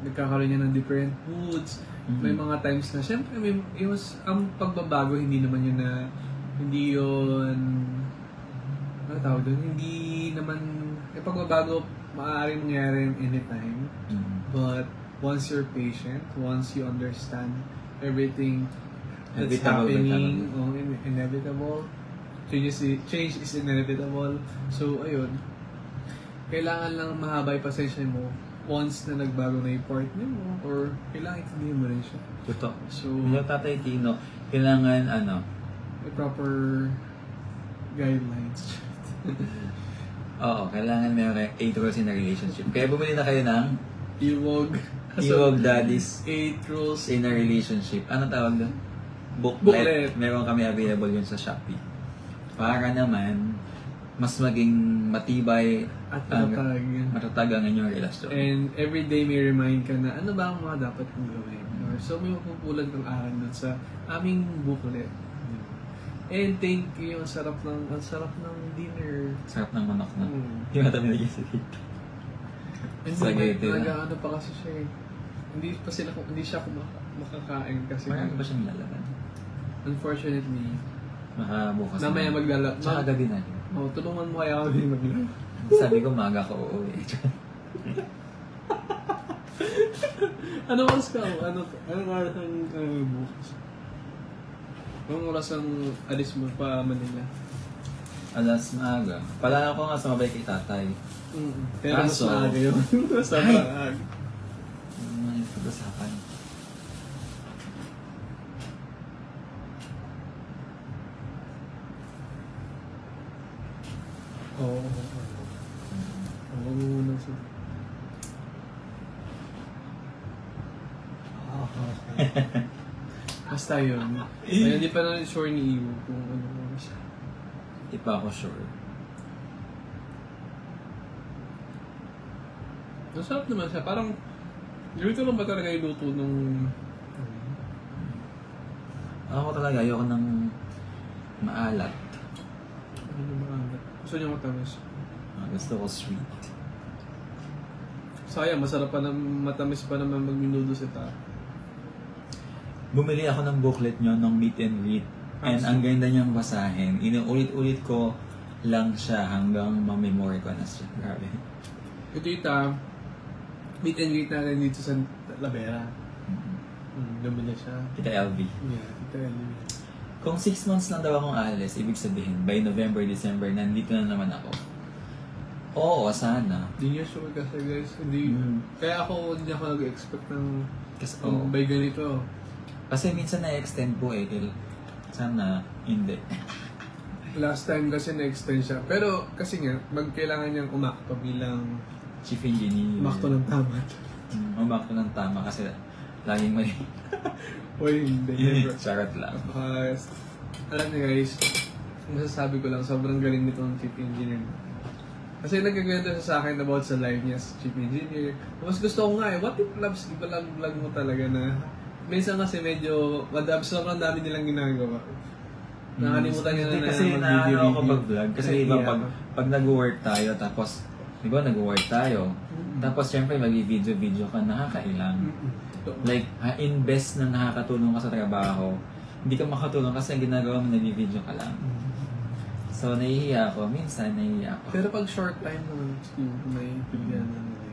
nagkakaroon niya ng different moods. May mga times na, syempre, ang pagbabago, hindi naman yun ano tawag doon? Hindi naman, yung pagbabago, maaaring mangyari anytime. But, once you're patient, once you understand everything that's happening, inevitable, change is inevitable. So, ayun, kailangan lang mahaba yung pasensya mo once na nagbago na yung partner mo, or kailangan itindihin mo rin siya. Totoo. So, yung Tatay Tino, kailangan may proper guidelines. Oo, kailangan meron 8 rules in a relationship. Kaya bumili na kayo ng Iwog Daddies 8 rules in a relationship. Ano tawag doon? Booklet. Meron kami available yun sa Shopee. Para naman, mas maging matibay at matatag ang inyong relasyon. And every day may remind ka na ano ba ang mga dapat kong gawin. Or so may mapupulan kang aral dun sa aming booklet. And thank you, ang sarap ng dinner. Sarap ng manok na. Hindi mo ito binigyan sa dito. And nag-ano pa kasi siya eh. Hindi siya makakain kasi. Marami ba siyang lalaban? Unfortunately, bukas mamaya maglalak. Tsaka gabi na. Tulungan mo kaya ako din maglalak. Sabi ko, maga ko uuwi. Ano oras ka? Anong oras ang bukas? Anong oras ang alis mo pa Manila? Alas maaga. Pala ako nga sumabay kay tatay. Pero mas Kaso, maaga yun. Mas maaga. May pag-usapan. Oo. Basta yun. Kaya hindi pa na sure ni Iwo kung ano mo siya. Di pa ako sure. Masarap naman siya. Parang, ganito lang ba talaga yung luto nung... Ako talaga, ayoko ng maalat. Ano yung mga anak? Gusto niya matamis. Gusto ko sweet. Sayang, masarap pa matamis pa naman mag-minudo si Ta. Bumili ako ng booklet nyo ng meet and greet. And ang ganda niyang basahin. Inuulit-ulit ko lang siya hanggang ma-memory ko na siya. Grabe. Ito yung meet and greet natin dito sa Lavera. Bumili siya. Kita LV. Yeah, ito yun. Kung 6 months lang daw akong alis, ibig sabihin, by November, December, nandito na naman ako. Oo, sana. Hindi niya sure kasi guys. Hindi. Kaya hindi ako nag-expect ng Kasi, by ganito. Kasi minsan na-extend po eh. Sana, hindi. Last time kasi na-extend siya. Pero kasi nga, kailangan niyang umakto bilang Chief Engineer. umakto ng tama. Umakto ng tama kasi laging may Uy, hindi. charot lang. Alam niyo guys, masasabi ko lang, sobrang galing nitong chief engineer. Kasi nagkakwento siya sa akin about sa live niya sa chief engineer. Mas gusto ko nga what if labs, di ba vlog mo talaga na minsan kasi medyo, sobrang dami nilang ginagawa. Nakalimutan niya na kasi mag-video ako mag-vlog. Kasi iba pag nag-work tayo, tapos, di ba nag-work tayo, tapos syempre mag-video ka, nakakailang. Like, invest na nakakatulong ka sa trabaho, hindi ka makatulong kasi ang ginagawa mo, nag-video ka lang. So, nahihiya ako. Minsan, nahihiya ako. Pero pag short time naman, may bigyan na nila.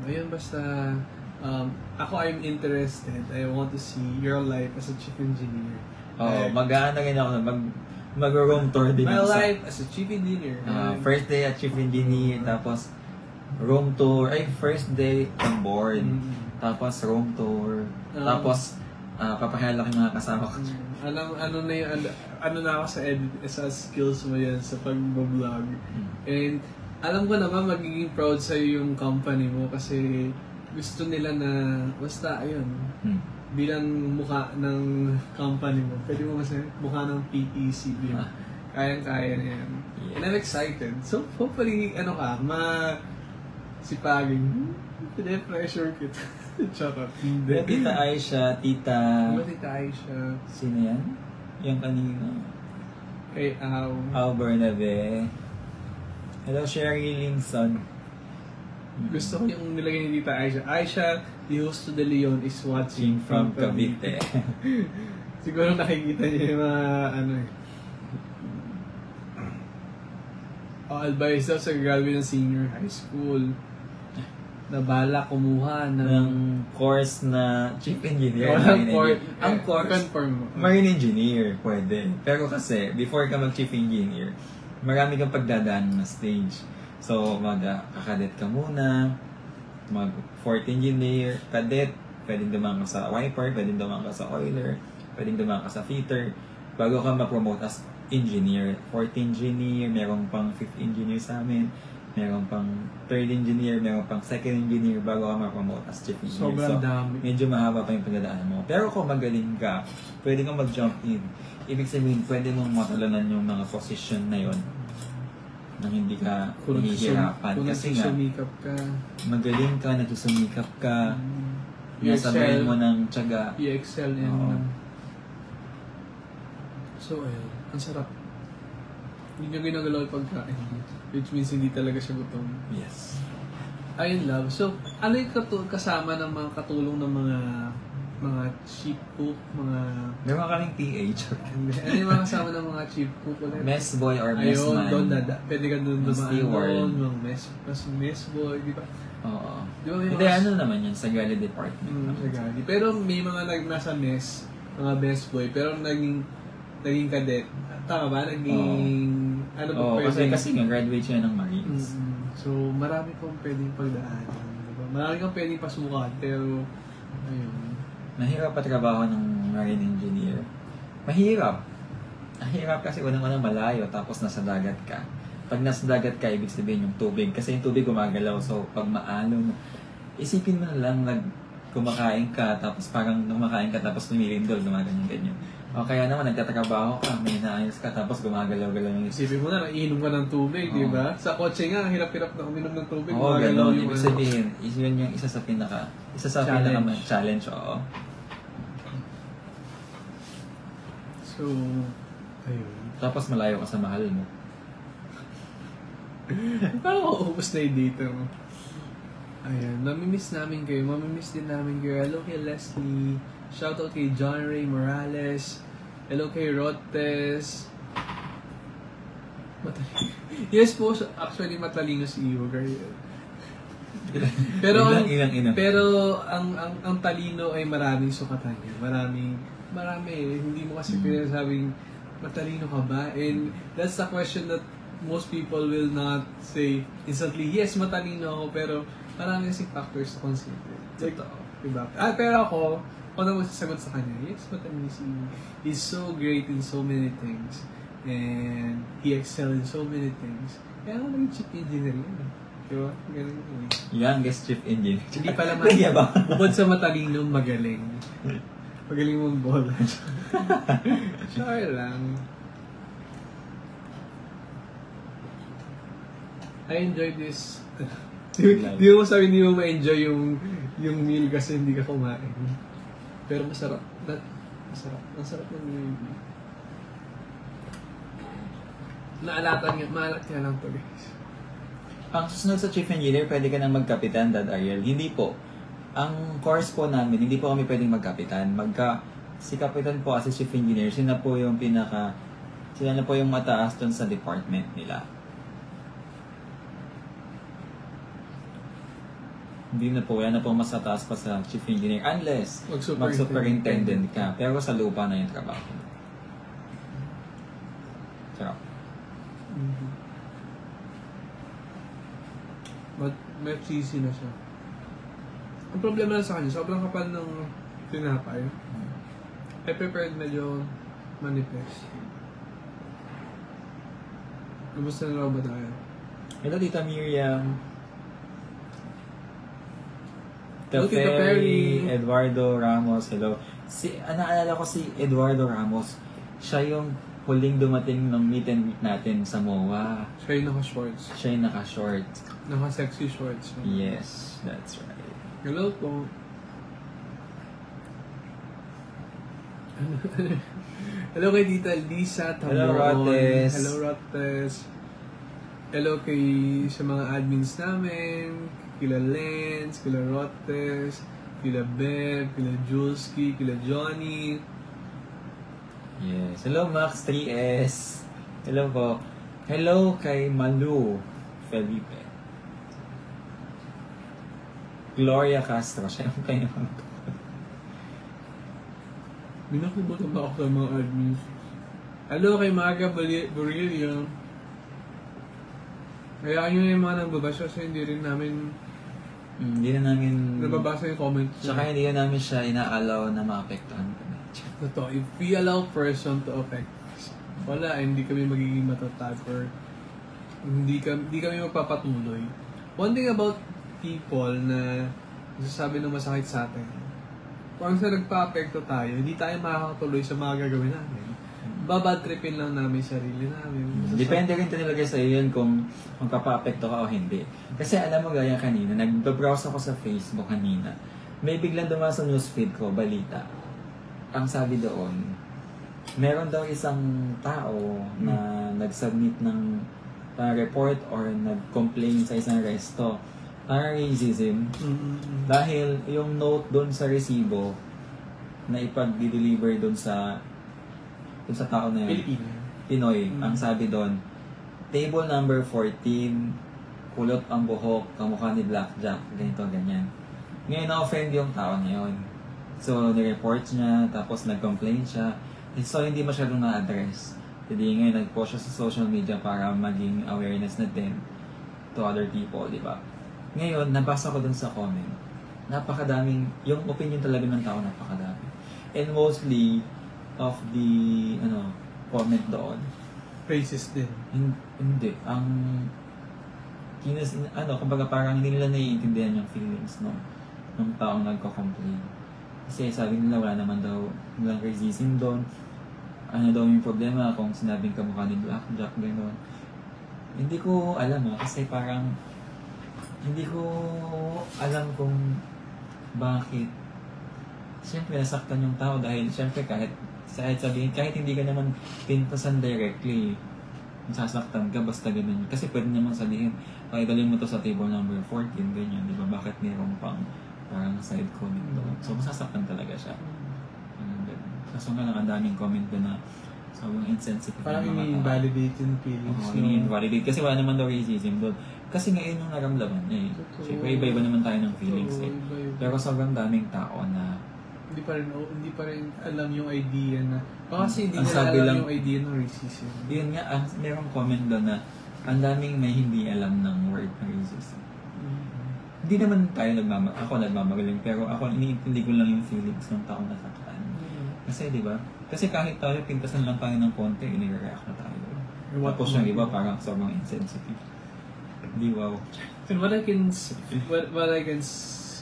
Ayun, basta, ako I'm interested. I want to see your life as a chief engineer. Mag-aano rin ako, mag-room tour din My ako life as a chief engineer. First day at chief engineer, tapos room tour, first day on board. Tapos room tour, tapos papakilala ko yung mga kasama ko. Ano na ako sa edit, sa skills mo yan sa pag-vlog. And alam ko naman magiging proud sa'yo yung company mo kasi gusto nila na, basta ayun, bilang mukha ng company mo, pwede mo kasi mukha ng PEC din. Kayang-kaya na yan. Yeah. And I'm excited. So hopefully, sipagin. Pine-pressure kita. Charot. Tita Aisha, Tita... Tita Aisha. Sino yan? Yung kanina. Kay Al Bernabe. Hello, Sherry Lingson. Gusto ko yung nilagay ni Tita Aisha. Aisha, the host to the Leon is watching from Cavite. Siguro nakikita niya yung mga advice daw sa grabe ng senior high school. Nabala kumuha ng course na chief engineer. Ang course, marine engineer, pwede. Pero kasi, before ka mag-chief engineer, marami kang pagdadaan na stage. So, mag-kadet ka muna, mag-fourth engineer, cadet, pwedeng dumaan ka sa wiper, pwedeng dumaan ka sa oiler, pwedeng dumaan ka sa fitter, bago ka ma-promote as engineer. Fourth engineer, meron pang fifth engineer sa amin, meron pang third engineer, meron pang second engineer bago ka ma-promote as chief engineer. Sobrang dami. Medyo mahaba pa yung pagdadaan mo. Pero kung magaling ka, pwede kang mag-jump in. Ibig sabihin, pwede mong matalanan yung mga position na yon nang hindi ka hihirapan. Kasi nga, magaling ka, nagsusumikap ka, nasabayan mo ng tiyaga. I-excel in. So, ayun. Ang sarap. Hindi niya ginagalaw yung pagkain. Which means hindi talaga siya gutom. Yes. Ayun, love. So, ano yung kasama ng mga katulong ng mga cheap cook, Meron kaming PH. ano yung mga kasama ng mga cheap cook ulit? Mess boy or mess ayun, man. Doon, pwede ka doon Steward. Yung mess boy, di ba? Oo. Di ba Hindi, ano naman yun, sa galley department. Sa galley. Pero may mga nasa mess, mga mess boy, pero naging cadet. Tama ba? Kasi nga graduate siya ng Marines. So, marami pong pwedeng pagdaanan. Diba? Marami kang pwedeng pasukan, pero, ayun. Mahirap pa trabaho ng marine engineer. Mahirap. Mahirap kasi unang-unang malayo, tapos nasa dagat ka. Pag nasa dagat ka, ibig sabihin yung tubig. Kasi yung tubig gumagalaw, so pag maalon, isipin mo na lang, kumakain ka, tapos parang kumakain ka, tapos lumilindol, gumaganyan-ganyan. O kaya naman, nagtatrabaho ka, may naayos ka, tapos gumagalaw-galaw yung isip. Isipin mo na, iinom ka ng tubig, di ba? Sa kotse nga, hirap-hirap na uminom ng tubig. Oo, gumagalaw gano'n. yung Ibig sabihin, yun yung isa sa challenge, oo. So, ayun. Tapos malayo ka sa mahal mo. Parang mauubos na yung data mo. Ayan, mamimiss namin kayo. Mamimiss din namin kayo. Hello kay Leslie. Shoutout kay John Ray Morales. Hello kay Rotes. Yes po, actually matalino si Iwo. Pero ang talino ay maraming sukatan niya. Marami. Hindi mo kasi pinasabing matalino ka ba? And that's the question that most people will not say instantly, yes, matalino ako, pero marami kasing factors to consider. Like, diba? Pero ako naman sasagot sa kanya, yes, matalino si Iwo. He's so great in so many things. And he excelled in so many things. Kaya ako naging chief engineer yun. Diba? Galing yun. Youngest chief engineer. Hindi pala ba? Bukod sa matalino, magaling. Magaling mong bola. Sure lang. I enjoyed this. Di mo sabi, hindi mo ma-enjoy yung meal kasi hindi ka kumain. Pero masarap. Masarap ng gravy. Maalat nga lang to, guys. Ang susunod sa chief engineer, pwede ka nang magkapitan, Dad Ariel. Hindi po. Ang course po namin, hindi po kami pwedeng magkapitan. Si kapitan po kasi chief engineer, sila na po yung mataas dun sa department nila. Hindi na po, yan na po mas mataas pa sa chief engineer unless mag-superintendent ka. Pero sa lupa na yung trabaho. Sarap. But may cheesy na siya. Ang problema lang sa kanya, sobrang kapal ng tinapay. I prepared medyo manifest. Kumusta na ba tayo? Hello, Tita Miriam. Hello, Tita Perry. Eduardo Ramos, hello. Naalala ko si Eduardo Ramos. Siya yung huling dumating ng meet and greet natin sa MOA. Siya yung naka-shorts. Siya yung naka-short. Naka-sexy shorts. Yes, that's right. Hello po. Hello kay Tita Lisa Tamoron. Hello, Rotes. Hello, Rotes. Hello kay sa mga admins namin. Kila Lens, kila Rotes, kila Bev, kila Julski, kila Johnny. Yes. Hello, Max 3S. Hello po. Hello kay Malu Felipe. Gloria Castro. Siya yung kayo. Binakubutan ba ako sa mga admins? Hello kay Maga Borilla. Kaya nyo yung mga nagbabasa kasi hindi rin namin Hindi na namin nababasa yung comments. Tsaka hindi na namin siya ina-allow na maapektuhan kami. Totoo, if we allow person to affect us, wala, hindi kami magiging matatag or hindi kami magpapatuloy. One thing about people na nasasabi ng masakit sa atin, kung sa nagpa-apekto tayo, hindi tayo makakatuloy sa mga gagawin namin. Babadtripin lang namin sarili namin. Depende rin talaga sa iyo yun kung magpapa-apekto ka o hindi. Kasi alam mo gaya kanina, nag-browse ako sa Facebook kanina. May biglang dumaan sa newsfeed ko, balita. Ang sabi doon, meron daw isang tao na nag-submit ng report or nag-complain sa isang resto para racism. Dahil yung note doon sa resibo na ipag-deliver doon sa tao na yun, Pinoy, ang sabi doon, table number 14, kulot ang buhok, kamukha ni Blackjack, ganito, ganyan. Ngayon, na-offend yung tao na yun. So, ni-report niya, tapos nag-complain siya. So, hindi masyadong na-address. Hindi ngayon, nag-post siya sa social media para maging awareness na din to other people, di ba? Ngayon, nabasa ko dun sa comment. Napakadaming, yung opinion talaga ng tao, napakadami. And mostly, of the comment doon. Racist din. Hindi. Kumbaga parang hindi nila naiintindihan yung feelings ng ng taong nagko-complain. Kasi sabi nila wala naman daw walang racism doon. Ano daw yung problema kung sinabing kamukha ni Blackjack, gano'n. Hindi ko alam kasi parang hindi ko alam kung bakit. Siyempre, nasaktan yung tao dahil siyempre kahit sabihin, kahit hindi ka naman pintasan directly, sasaktan ka basta ganun. Kasi pwede naman sabihin, pakidalhin mo to sa table number 14, ganyan, di ba? Bakit mayroong pang parang side comment doon? So, masasaktan talaga siya. Kaso nga lang, ang daming comment ko na sobrang insensitive. Parang ini-invalidate yung feelings. Oo, ini-invalidate. Kasi wala naman daw racism doon. Kasi ngayon yung naramdaman eh. Siyempre, iba-iba naman tayo ng feelings eh. Pero sobrang daming tao na hindi pa rin alam yung idea na kasi hindi ang nila sabi alam lang, yung idea ng racism. Yun nga, merong comment doon na ang daming may hindi alam ng word na racism. Hindi naman tayo ako nagmamagaling, pero ako iniintindi ko lang yung feelings ng taong nasaktan. Kasi di ba? Kasi kahit tayo pintasan lang tayo ng konti, inireact na tayo. Tapos yung iba parang sobrang insensitive. Di wow. And what I can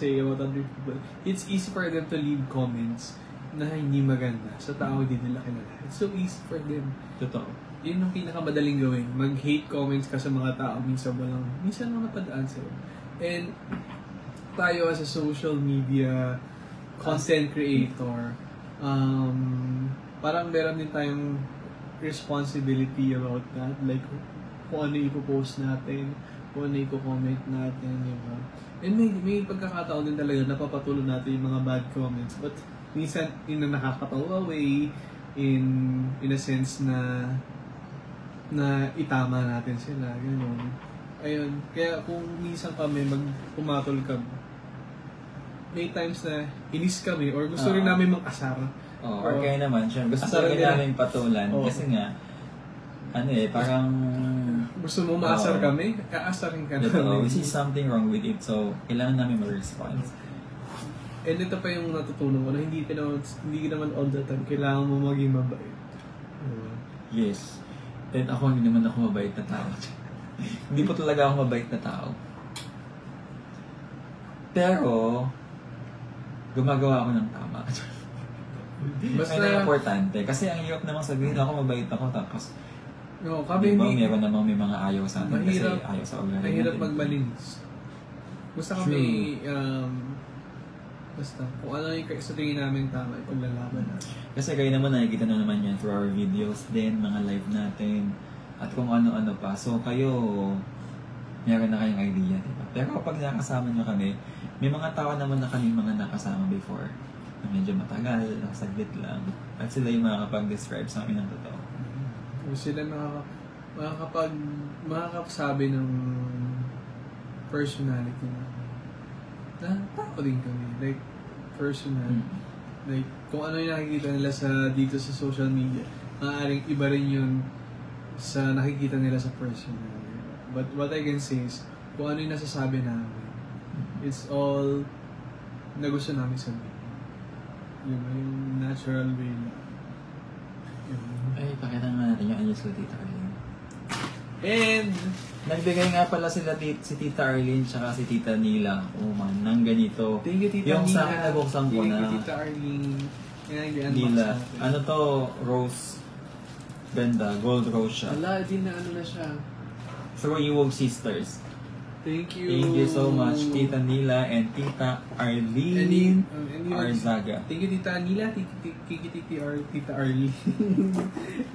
say about other people, it's easy for them to leave comments na hindi maganda sa tao hindi nila kilala. It's so easy for them. Totoo. Yun ang pinakamadaling gawin. Mag-hate comments ka sa mga tao, minsan mga padaan sa'yo. And tayo as a social media content creator, parang meron din tayong responsibility about that. Like, kung ano ipopost natin, kung ano i-comment natin, diba? And may pagkakataon din talaga napapatuloy natin yung mga bad comments. But minsan, in a nakakatawa way, in a sense na itama natin sila, gano'n. Ayun, kaya kung minsan kami pumatol ka, may times na inis kami or gusto rin namin mag-asar. Or kaya naman, siya, gusto Asar rin namin patulan. Kasi nga, parang gusto mo maasar kami, aasarin ka namin. We see something wrong with it, so kailangan namin mag-response. And ito pa yung natutunan ko na hindi naman all the time kailangan mo maging mabait. Yes. And ako, hindi naman ako mabait na tao. Hindi po talaga ako mabait na tao. Pero, gumagawa ako ng tama. Basta na importante. Kasi ang hirap namang sabihin ako mabait ako tapos kami diba, meron namang may mga ayaw sa atin kasi ayaw sa ugali natin. Mahirap magmalinis. Basta kami, basta kung ano yung sa tingin namin tama, ipaglalaban natin. Kasi kayo naman nakikita na naman yan through our videos din, mga live natin, at kung ano-ano pa. So kayo, meron na kayong idea, diba? Pero kapag nakasama nyo kami, may mga tao naman na kami mga nakasama before na medyo matagal, nakasaglit lang. At sila yung makakapag-describe sa amin ng totoo. Sila makakapagsabi ng personality na tao din kami. Like, personal. Like, kung ano yung nakikita nila dito sa social media, maaaring iba rin yun sa nakikita nila sa personal. But what I can say is, kung ano yung nasasabi namin, it's all na gusto namin sabihin. Yung natural way na. Ay, pakita nga natin yung anyos ko, Tita Arlene. And, nagbigay nga pala si Tita Arlene tsaka si Tita Nila ng ganito. Thank you, Tita yung Nila. Yung sa akin nabuksan ko na. Thank you, Tita Arlene. Nila. Ano to? Rose. Ganda. Gold rose siya. Ala, di na ano na siya. Through Iwog Sisters. Thank you. Thank you so much, Tita Nila and Tita Arlene Arzaga. Thank you, Tita Nila, Tita Arlene.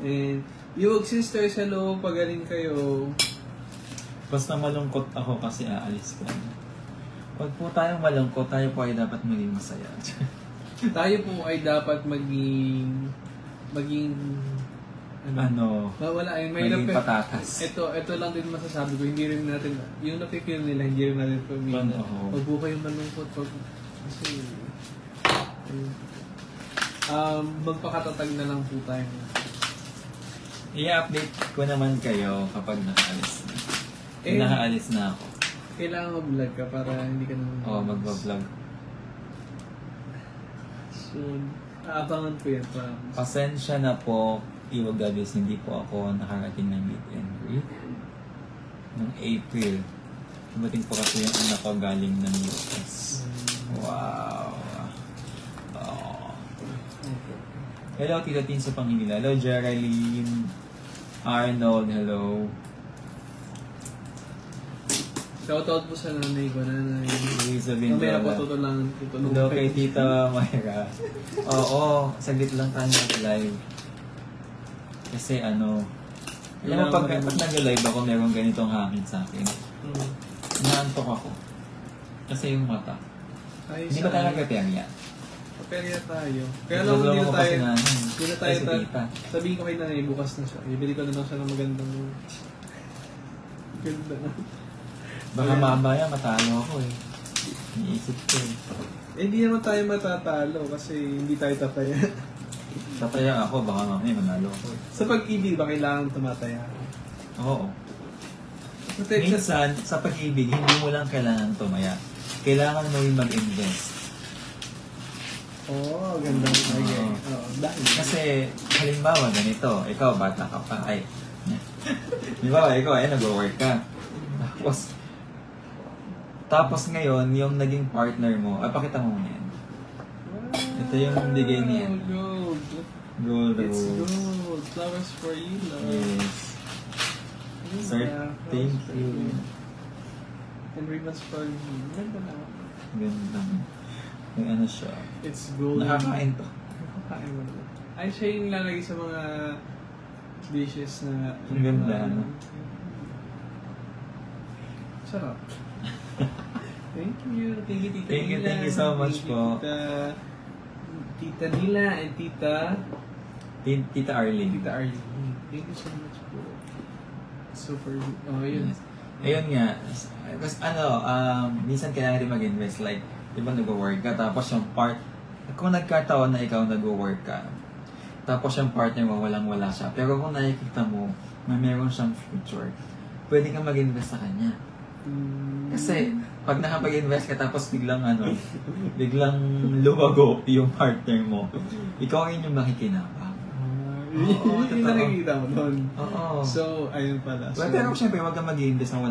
And Iwog Sisters, hello, pagaling kayo. Basta malungkot ako kasi aalis ka. Pag po tayong malungkot, tayo po ay dapat maging masaya. Tayo po ay dapat maging wala yun. Maging patatas. Ito lang din masasabi ko, hindi rin natin, yung napipil nila, hindi rin natin pamilya. Pag po kayong malungkot, kasi, magpakatatag na lang po tayo. I-update ko naman kayo kapag nakaalis na. Nakaalis na ako. Kailangan mag-vlog ka para hindi ka naman... mag-vlog. Soon. Aabangan ko yan. Pasensya na po, Iwag Gabis, hindi po ako nakarating ng meet and greet. Noong April, dumating po kasi yung anak ko galing ng US. Wow. Oh. Hello, Tita Tin sa Panginoon. Hello, Geraldine. Arnold, hello. Shoutout po sa nanay ko, nanay. Luisa Mamaya po Vindola. tutulong. Hello kay Tita Mayra. Oo, saglit lang tayo live. Kasi ano, alam mo pag nag-live ako, meron ganitong hangin sa akin. Naantok ako. Kasi yung mata. Ay, Hindi ba tayo nag-aperya? Paperya tayo. Kaya lang hindi na tayo. Hindi na tayo. Sabihin ko kay nanay, bukas na siya. Ibili ko na lang siya ng magandang. Ganda na. Baka mamaya matalo ako eh. Iisip ko eh. Hindi naman tayo matatalo kasi hindi tayo tataya. Tataya ako, baka mamaya manalo ako eh. Sa pag-ibig ba kailangan tumataya? Oo. Minsan, sa pag-ibig, hindi mo lang kailangan tumaya. Kailangan mo rin mag-invest. Oo, ganda. Okay. Dahil. Kasi, halimbawa, ganito, ikaw, bata ka pa, ay. Halimbawa, ikaw, ay, nag-work ka. Tapos ngayon, yung naging partner mo, pakita mo muna yan. Ito yung bigay niya. Gold. Gold It's rose. gold. Flowers for you, love. Yes. Sir, thank you. And ribbons for you. Ganda na. Ganda. May ano siya. It's gold. Nakakain to. Nakakain mo na. Ay, siya yung lalagay sa mga dishes na... Ang ganda, ano? Sarap. Thank you. Thank you, Tita Thank you, Nila. thank you so much po. Tita Nila and Tita Arlene. Tita Arlene. Thank you so much po. Super. Oh, yun. Yes. Ayun nga. Kasi minsan kailangan rin mag-invest. Like, di ba nag-work ka, tapos yung kung nagkataon na ikaw nag-work ka, tapos yung partner mo walang-wala siya. Pero kung nakikita mo na meron siyang future, pwede kang mag-invest sa kanya. Kasi, pag nakapag-invest ka tapos biglang lumago yung partner mo, ikaw rin yung makikinabang. Oo, yung nakikita mo doon. Oo. So, ayun pala. Well, pero syempre, huwag kang mag-invest na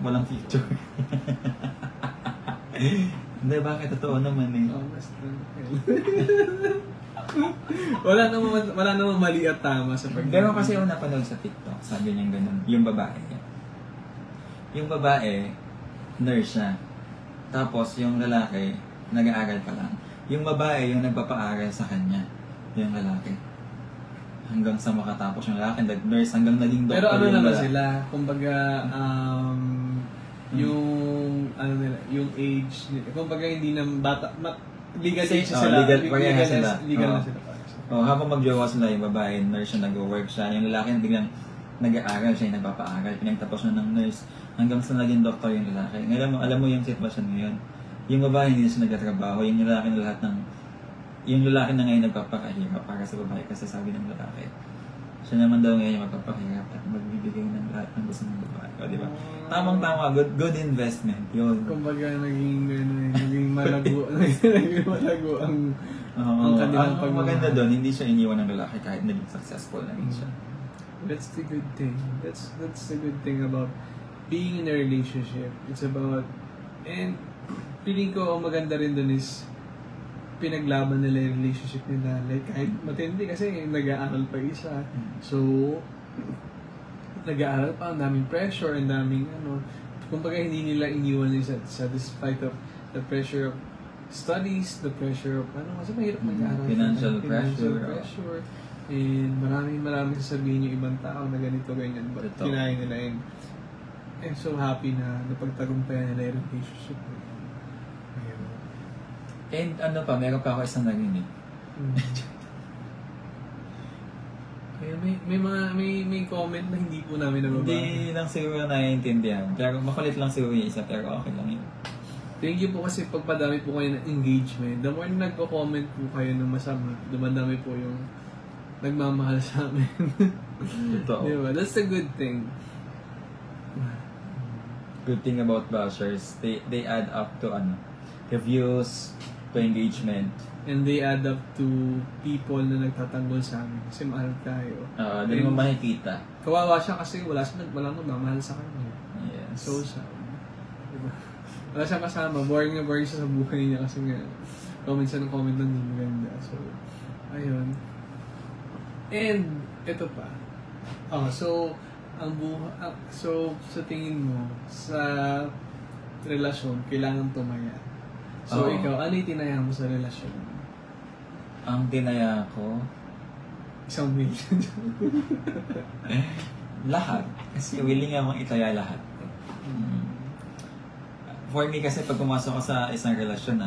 walang future. Hindi, bakit? Totoo naman eh. Oh, basta. wala namang mali at tama sa pag- Pero kasi ako napanood sa TikTok, sabi niya ganun, yung babae. Yung babae, nurse siya. Tapos yung lalaki, nag-aaral pa lang. Yung babae, yung nagpapaaral sa kanya. Yung lalaki. Hanggang sa makatapos yung lalaki, nag-nurse, hanggang naging doctor. Pero ano yung naman lalaki. sila, kumbaga, yung age, kumbaga hindi na bata, legal age na sila. Legal na sila. Habang mag-jowa sila, yung babae, nurse siya, nag-work siya. Yung lalaki, biglang nag-aaral siya, yung nagpapaaral. Pinagtapos na ng nurse, hanggang sa naging doktor yung lalaki. Alam mo yung sitwasyon ngayon. Yung babae hindi na siya nagtatrabaho, yung lalaki na ngayon nagpapakahirap para sa babae kasi sabi ng lalaki. Siya naman daw ngayon yung magpapahirap at magbibigay ng lahat ng gusto ng babae. O, di ba? Tamang-tama, good investment yun. Kumbaga naging malago, naging malago ang kanilang Ang maganda doon, hindi siya iniwan ng lalaki kahit naging successful na rin siya. That's the good thing. That's the good thing about being in a relationship. It's about, and feeling ko ang maganda rin doon is pinaglaban nila yung relationship nila. Like, kahit matindi kasi nag-aaral pa isa. So, nag-aaral pa, ang daming pressure, ang daming kumbaga hindi nila iniwan sa despite of the pressure of studies, the pressure of kasi mahirap mag-aaral. Financial pressure. And maraming sasabihin yung ibang tao na ganito, ganyan. But Ito. kinaya nila and I'm so happy na napagtagumpayan nila yung relationship. And meron pa ako isang narinig. Kaya may comment na hindi po namin nababa. Hindi lang siguro naiintindihan. Pero makulit lang siguro yung isa, pero okay lang yun. Thank you po kasi pagpadami po kayo ng engagement. The more na nagko-comment po kayo ng masama, dumadami po yung nagmamahal sa amin. Totoo. Diba? That's a good thing. Good thing about bashers, they add up to reviews, to engagement. And they add up to people na nagtatanggol sa amin kasi mahal tayo. Doon mo makikita. Kawawa siya kasi wala nang mamahal sa kanya. Yes. So sad. Diba? wala siyang kasama. Boring na boring siya sa buhay niya kasi nga, comment siya ng comment ng hindi maganda. So, ayun. And, ito pa. So, so, sa tingin mo, sa relasyon, kailangan tumaya. So, ikaw, ano yung tinaya mo sa relasyon? Ang tinaya ko, 1 million. lahat. Kasi willing akong itaya lahat. For me kasi pag pumasok ko sa isang relasyon,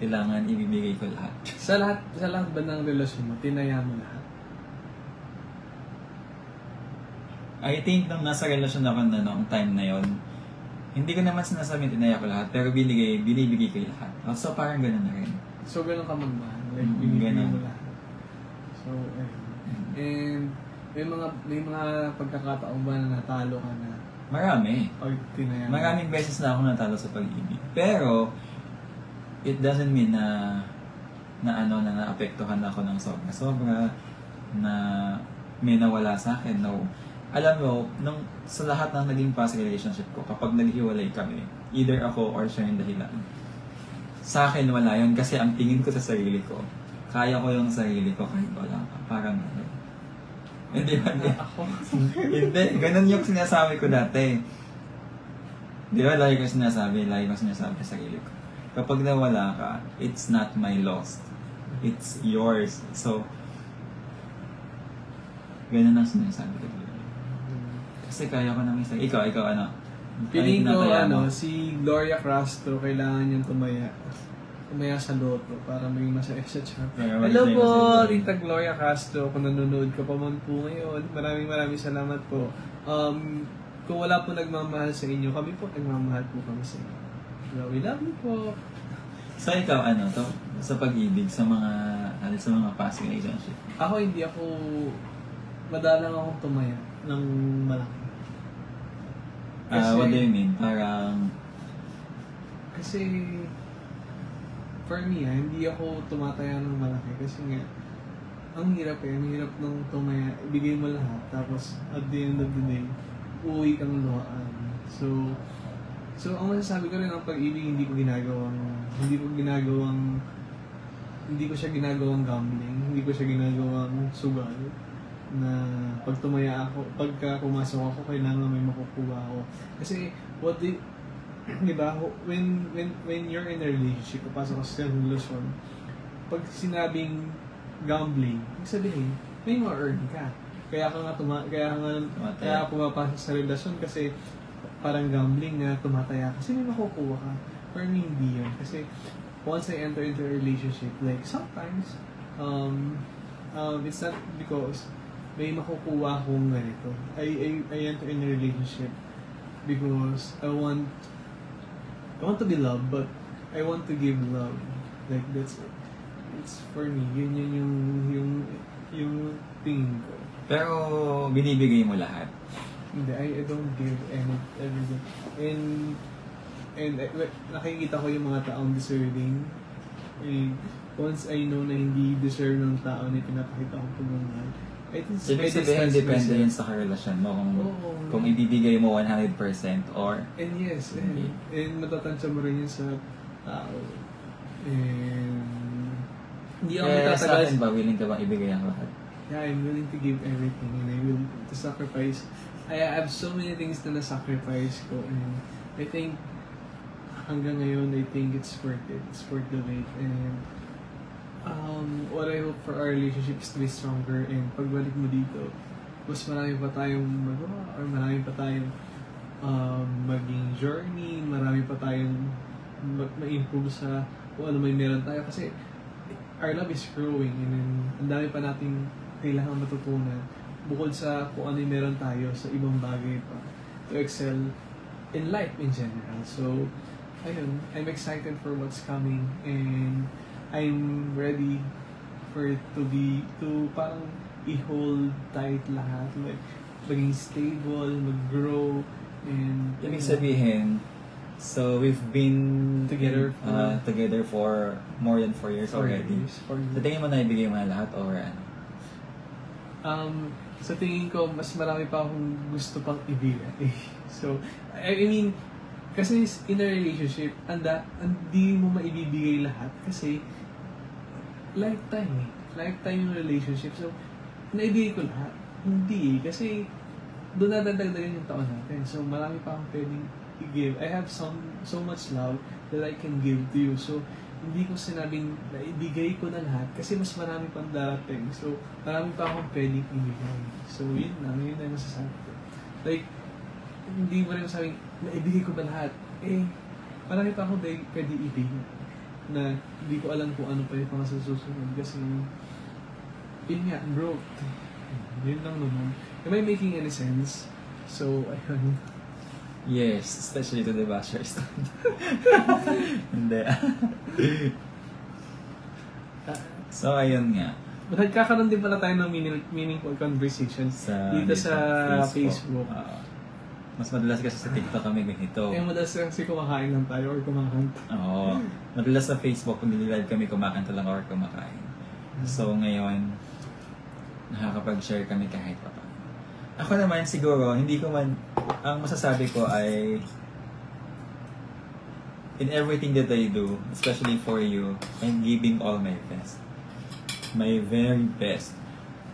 kailangan ibibigay ko lahat. Sa lahat ba ng relasyon mo, tinaya mo lahat? I think nung nasa relasyon ako na noong time na yon, hindi ko naman sinasabing tinaya ko lahat, pero binibigay ko lahat. So parang gano'n na rin. So gano'n ka magmahal? Like, binibigay Ganun. mo lahat? So, and may mga pagkakataon ba na natalo ka na? Marami. Pag tinaya mo? Maraming beses na ako natalo sa pag-ibig. Pero, it doesn't mean na naapektuhan ako ng sobra-sobra, na may nawala sa akin. No. Alam mo, sa lahat ng naging past relationship ko, kapag naghiwalay kami, either ako or siya yung dahilan. Sa akin, wala yun. Kasi ang tingin ko sa sarili ko, kaya ko yung sarili ko kahit wala ka. Parang ano. Hindi ba? Ako? Hindi. Ganun yung sinasabi ko dati. Di ba, lagi ko sinasabi sa sarili ko. Kapag nawala ka, it's not my loss. It's yours. So, ganun ang sinasabi ko. Kasi kaya ko naman isa. Ikaw ano? Piling ko, Mo? si Gloria Castro, kailangan niyang tumaya sa loto para maging masaya siya. Hello po, Rita Gloria Castro. Kung nanonood ka pa man po ngayon, maraming salamat po. Kung wala po nagmamahal sa inyo, kami po nagmamahal po kami sa inyo. We love you po. So ikaw, sa pag-ibig, sa mga past relationship? Hindi ako, madalang akong tumaya ng malaki. What do you mean? Parang... Kasi, for me, hindi ako tumataya ng malaki kasi nga, ang hirap ng tumaya, ibigay mo lahat, tapos at the end of the day, uuwi kang luhaan. So ang masasabi ko rin ng pag-ibig, hindi ko siya ginagawang gambling, hindi ko siya ginagawang sugal, na pag tumaya ako, pagka pumasok ako, kailangan may makukuha ako. Kasi, di ba, when you're in a relationship, papasok ka sa relasyon, pag sinabing gambling, ibig sabihin, may ma-earn ka. Kaya pumapasok sa relasyon kasi parang gambling na tumataya kasi may makukuha ka. For me, hindi yun. Kasi once I enter into a relationship, like sometimes, it's not because may makukuha akong ganito. I enter in a relationship because I want to be loved, but I want to give love. Like that's it. It's for me. Yun yung tingin ko. Pero binibigay mo lahat. Hindi, I don't give everything. And nakikita ko yung mga taong deserving. Once I know na hindi deserve ng tao na pinapakita ko pagmamahal, Ibig sabihin, depende yun sa karelasyon mo kung ibibigay mo 100% or... And yes, and matatansya mo rin yun sa tao. And hindi ako matatagal. Sa akin ba, willing ka bang ibigay ang lahat? Yeah, I'm willing to give everything and I will to sacrifice. I have so many things na na-sacrifice ko and I think hanggang ngayon, I think it's worth it. It's worth the wait. And what I hope for our relationship is to be stronger and pagbalik mo dito, mas marami pa tayong magawa or marami pa tayong maging journey, marami pa tayong ma-improve sa kung ano may meron tayo kasi our love is growing and ang dami pa nating kailangan matutunan bukod sa kung ano yung meron tayo sa ibang bagay pa to excel in life in general. So, ayun, I'm excited for what's coming and I'm ready for it to parang i-hold tight lahat, like maging stable, mag-grow, and Ibig sabihin, so we've been together for more than 4 years already. Sa tingin mo na ibigay mo na lahat or ano? Sa tingin ko, mas marami pa akong gusto pang ibigay. So, I mean, Kasi in a relationship, hindi mo maibibigay lahat kasi lifetime eh. Lifetime yung relationship. So, naibigay ko lahat. Hindi eh. Kasi doon nadadagdagan yung taon natin. So, marami pa akong pwedeng i-give. I have so much love that I can give to you. So, hindi ko sinabing naibigay ko na lahat kasi mas marami pang darating. So, marami pa akong pwedeng ibigay. So, yun na masasabi ko. Like, hindi mo rin masabing, naibigay ko ba lahat? Marami pa akong pwede ibigay na hindi ko alam kung ano pa yung mga susunod kasi yun nga, broke. Yun lang naman. Am I making any sense? So, ayun. Yes, especially to the bashers. Hindi. So, ayun nga. Nagkakaroon din pala tayo ng meaningful conversations dito sa Facebook. Mas madalas kasi sa TikTok kami ganito. Madalas kasi kumakain lang tayo or kumakanta. Oo. Madalas sa Facebook, kung nililive kami, kumakanta lang or kumakain. So ngayon, nakakapag-share kami kahit pa. Ako naman siguro, hindi ko man, ang masasabi ko ay, in everything that I do, especially for you, I'm giving all my best. My very best.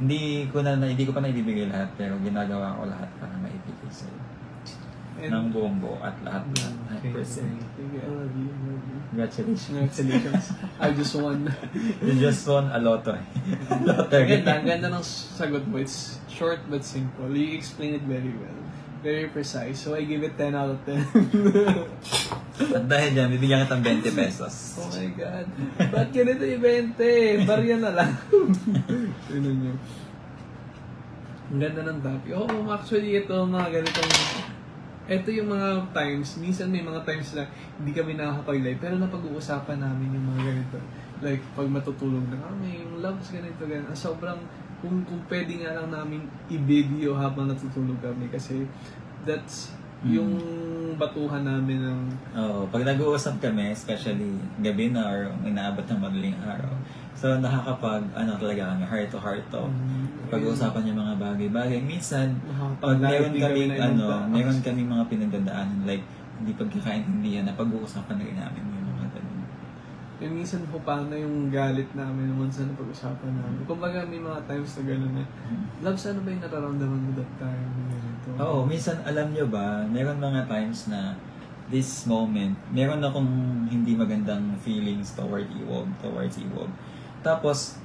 Hindi ko pa naibibigay lahat, pero ginagawa ko lahat para maibigay sa'yo. Ng buong buo at lahat. 100%. Thank you. I love you. Congratulations. I just won. You just won a lotto. Ang ganda ng sagot mo. It's short but simple. You explain it very well. Very precise. So I give it 10 out of 10. At dahil dyan, bibigyan kitang 20 pesos. Oh my God. Ba't ganito yung 20? Barya na lang. Yun nyo. Ang ganda ng topic. Actually, ito mga ganitong... Ito yung mga times, minsan may mga times na hindi kami nakakapag-live, pero napag-uusapan namin yung mga ganito. Like, pag matutulog na kami, yung loves, ganito. Sobrang, kung pwede nga lang namin i-video habang natutulog kami kasi that's yung batuhan namin ng... Pag nag-uusap kami, especially gabi na or inaabot ng madaling araw, so talaga kami, heart to heart to. Pag-uusapan yung mga bagay-bagay. Minsan, pag meron kami mga pinagdadaanan, like, hindi pagkakaintindihan na pag-uusapan na rin namin yung mga ganun. Minsan po paano yung galit namin naman sa pag-usapan namin. Kumbaga may mga times na gano'n na, love, ano ba yung nararamdaman mo that time? Minsan, alam nyo ba, meron mga times na this moment, meron akong hindi magandang feelings towards Iwog. Tapos,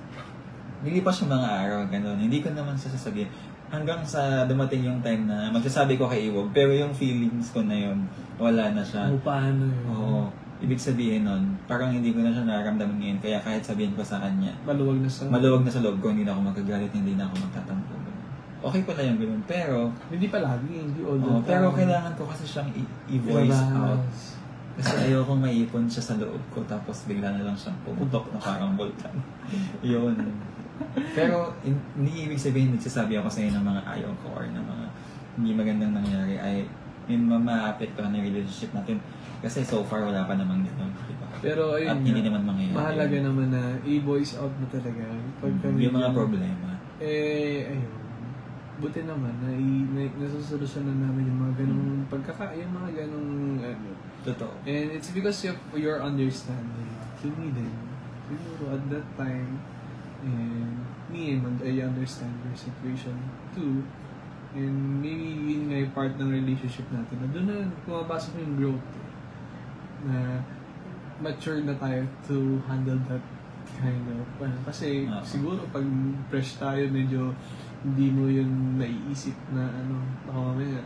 nilipas yung mga araw, gano'n. Hindi ko naman sasabihin. Hanggang sa dumating yung time na magsasabi ko kay Iwog, pero yung feelings ko na yun, wala na siya. Paano yun? Oo. Ibig sabihin nun, parang hindi ko na siya nararamdaman ngayon, kaya kahit sabihin ko sa kanya, maluwag na sa loob ko, hindi na ako magagalit, hindi na ako magtatampo. Okay pala yung ganun, pero... Hindi pa lagi, hindi all the time. Pero kailangan ko kasi siyang i-voice out. Kasi ayokong maipon siya sa loob ko, tapos bigla na lang siyang pumutok na parang vulkan. Yun. Pero hindi ibig sabihin nagsasabi ako sa inyo ng mga ayaw ko or ng mga hindi magandang nangyari ay may ma-apektuhan ng relationship natin. Kasi so far wala pa namang gano'n. Diba? Pero ayun, at hindi naman mangyayari. Mahalaga naman na i-voice out mo talaga. Pag kami yung mga problema. Ayun. Buti naman na nasusolusyonan namin yung mga ganung yung mga ganung Totoo. And it's because of your understanding to me din. Siguro at that time, and me and I understand your situation too. And maybe yun nga yung part ng relationship natin na doon na pumapasok yung growth na mature na tayo to handle that kind of kasi siguro pag fresh tayo medyo hindi mo yun naiisip na baka mamaya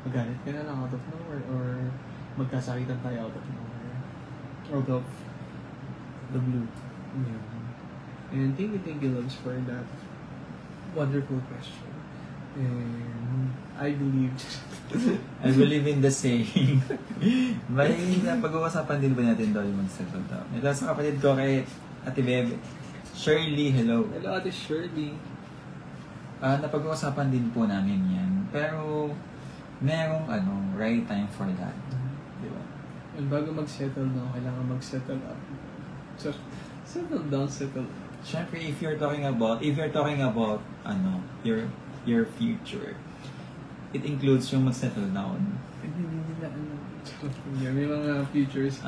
magalit ka na lang out of nowhere or magkasakitan tayo out of nowhere out of the blue. And thank you loves for that wonderful question. And I believe in the saying. May napag-uusapan din ba natin doon yung magsagot daw? Ito sa kapatid ko kay Ate Bebe. Shirley, hello. Hello Ate Shirley. Napag-uusapan din po namin yan. Pero, merong right time for that. Di ba? And bago mag-settle na, kailangan mag-settle up. So, settle down. Siyempre, if you're talking about your future, it includes yung mag-settle down. Hindi nila ano. May mga futures.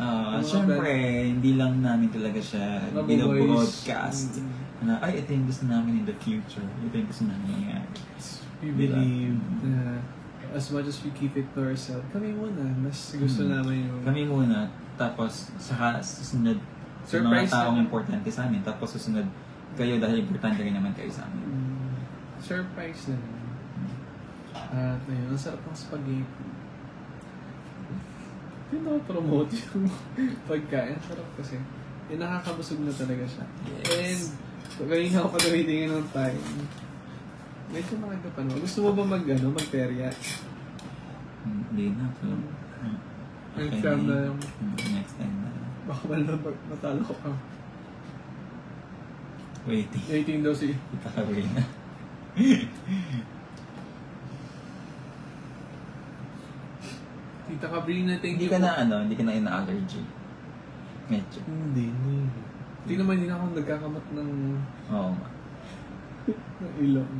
Siyempre, hindi lang namin talaga siya broadcast na, ay, ito yung gusto namin in the future. Ito yung gusto namin nangyayari. We believe na as much as we keep it to ourselves, kami muna, mas gusto namin yung... Kami muna, tapos saka susunod sa mga taong importante sa amin, tapos susunod kayo dahil importante rin naman kayo sa amin. Surprise na naman. At ayun, ang sarap ng spaghetti. Hindi ako promote yung pagkain. Sarap kasi. Nakakabusog na talaga siya. Yes. And kanina ako pa nawitingin ng time. Medyo maaga pa naman. Gusto mo ba magperya? Hindi na. Next time na lang. Next time na lang. Baka matalo ko ka. Waiting daw si... Itakawin na. Tita Cabrina, thank Hindi you. hindi ka na ina-allergy. Medyo. Hindi naman din ako nagkakamat ng... Oo. ng ilong.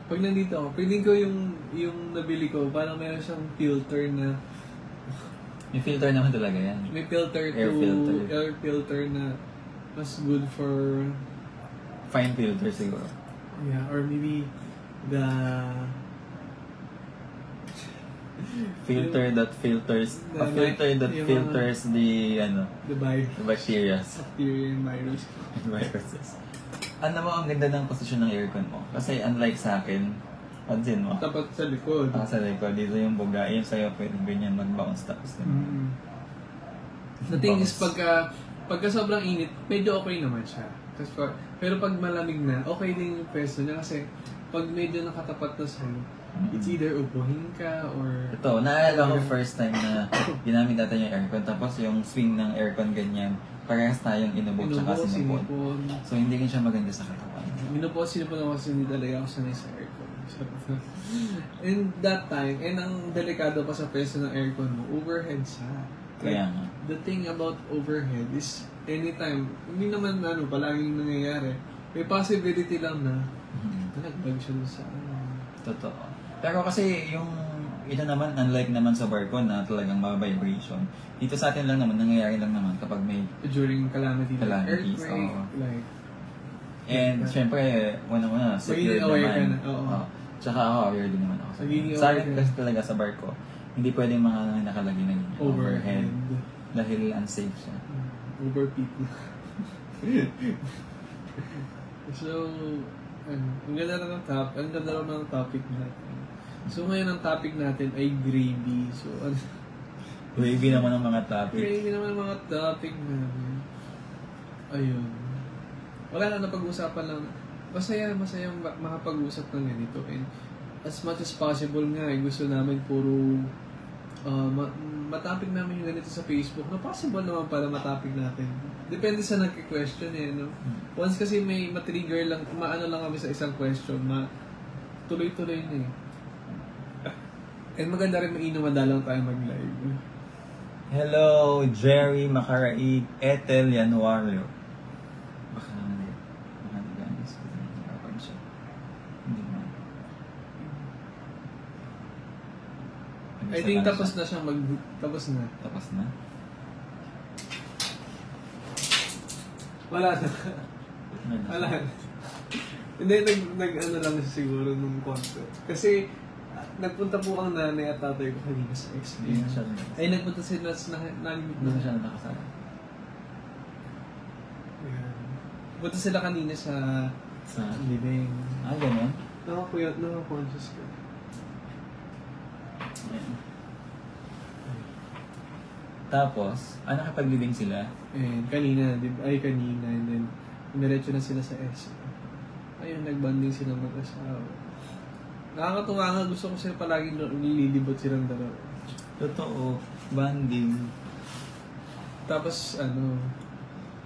Pag nandito ako, feeling ko yung nabili ko, parang meron siyang filter na... May filter naman talaga yan. May filter air filter na mas good for... Fine filter siguro. Yeah, or maybe the... Filter that filters The filters the the virus. the bacteria Bacteria and virus. and viruses. Mo, ang ganda ng posisyon ng aircon mo. Kasi unlike sa akin, pansin mo. Tapat sa likod. Sa likod, dito yung buga. Yung sa'yo, pwede ganyan mag-bounce tapos The thing is, pagka sobrang init, medyo okay naman siya. Pero pag malamig na, okay din yung peso niya kasi pag medyo nakatapat na sa'yo, it's either upuhin ka or... Ito, naalala ko first time na ginamit natin yung aircon. Tapos yung swing ng aircon ganyan, parehas tayong inubot tsaka sinupot. So hindi rin siya maganda sa katawan. Sinupot ako kasi hindi talaga ako sanay sa aircon. And that time, ang delikado pa sa peso ng aircon mo, overhead siya. Kaya nga. The thing about overhead is, anytime, hindi naman palaging nangyayari, may possibility lang na nalagbag siya sa Totoo. Pero kasi ito naman, unlike naman sa barko na talagang vibration. Dito sa atin lang naman, nangyayari lang naman kapag may during calamities, earthquake, like... And syempre, una-una, secure naman. Tsaka ako, aware din naman ako. Sorry kasi talaga sa barko, hindi pwedeng mga nakalagay na overhead. Dahil unsafe siya. Overpeak. So, ang ganda lang ng topic natin. So ngayon ang topic natin ay gravy. So gravy naman ang mga topic. Gravy naman ang mga topic natin. Ayun. Wala na napag-usapan lang. Masayang makapag-usap ng ganito. And as much as possible nga, gusto namin puro matapik namin yung ganito sa Facebook na possible naman para matapik natin. Depende sa nagki-question no? Once kasi may matrigger lang, maano lang kami sa isang question, tuloy-tuloy na And maganda rin mainom madalang tayo mag-live. Hello, Jerry Macaraig, Ethel Januario. Baka hindi guys. Hindi man. I think tapos na siyang tapos na. Tapos na? Wala na. Wala na. Hindi, nag-ano lang siguro nung konti. Kasi, nagpunta po ang nanay at tatay ko kanina sa Hindi na siya. Ay, nagpunta sila sa Hindi na siya nakasama. Punta sila kanina sa living. Ganun? Naka-conscious ko. Tapos, nakapag-living sila? Kanina, and then, umiretso na sila sa SM. Ayun, nagbanding sila mag-asawa. Nakakatuwa nga, gusto ko sila palagi nililibot silang dalawa. Totoo, banding. Tapos,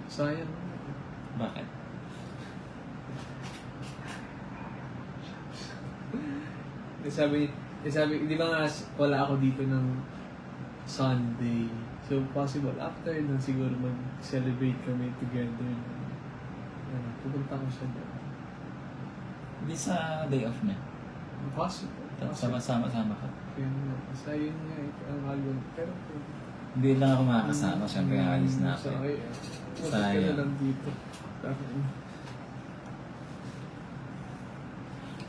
sayang. Bakit? Sabi, di ba nga, wala ako dito ng Sunday. So, possible, after nun siguro mag-celebrate kami together. Pupunta ko siya doon. Hindi sa day off niya. Impossible. Sama-sama ka. Yun nga. Basta yun nga. Ang algon. Pero Hindi lang ako makakasama. Siyempre, alis na ako. Matagal ka na lang dito.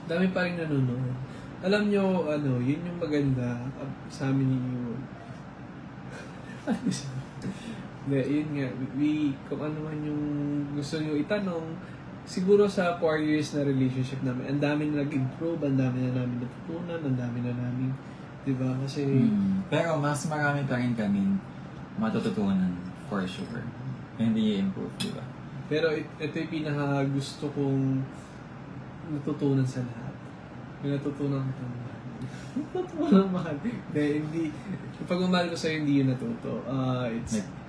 Dami pa rin nanonood. Alam nyo, yun yung maganda sa amin ni Iwan. Hindi, yun nga. Kung ano man yung gusto nyo itanong, siguro sa 4 years na relationship namin, ang dami na nag-improve, ang dami na namin natutunan, ang dami na namin, diba? Kasi... Pero mas marami pa rin kami matututunan, for sure. Hindi i-improve, diba? Pero ito yung pinaka gusto kong natutunan sa lahat. Yung natutunan ko ng mahal. Natutunan ng mahal. Hindi. Yung pagmamahal ko sa'yo, hindi yun natuto.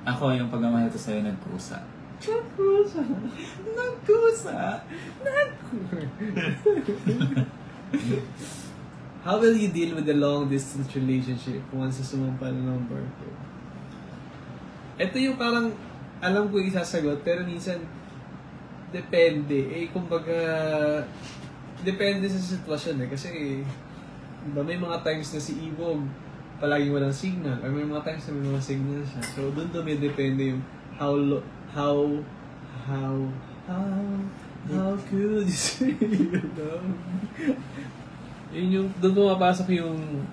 Ako, yung pagmamahal ko sa'yo, nagkusa. Nagkusa. How will you deal with the long-distance relationship once sumampal ng birthday? Ito yung parang, alam ko isasagot, pero minsan, depende. Kumbaga, depende sa sitwasyon Kasi, diba, may mga times na si Ibog, palaging walang signal. Or may mga times na may mga signal siya. So, doon depende yung how could you say you love me? Yun yung, doon pumapasok yung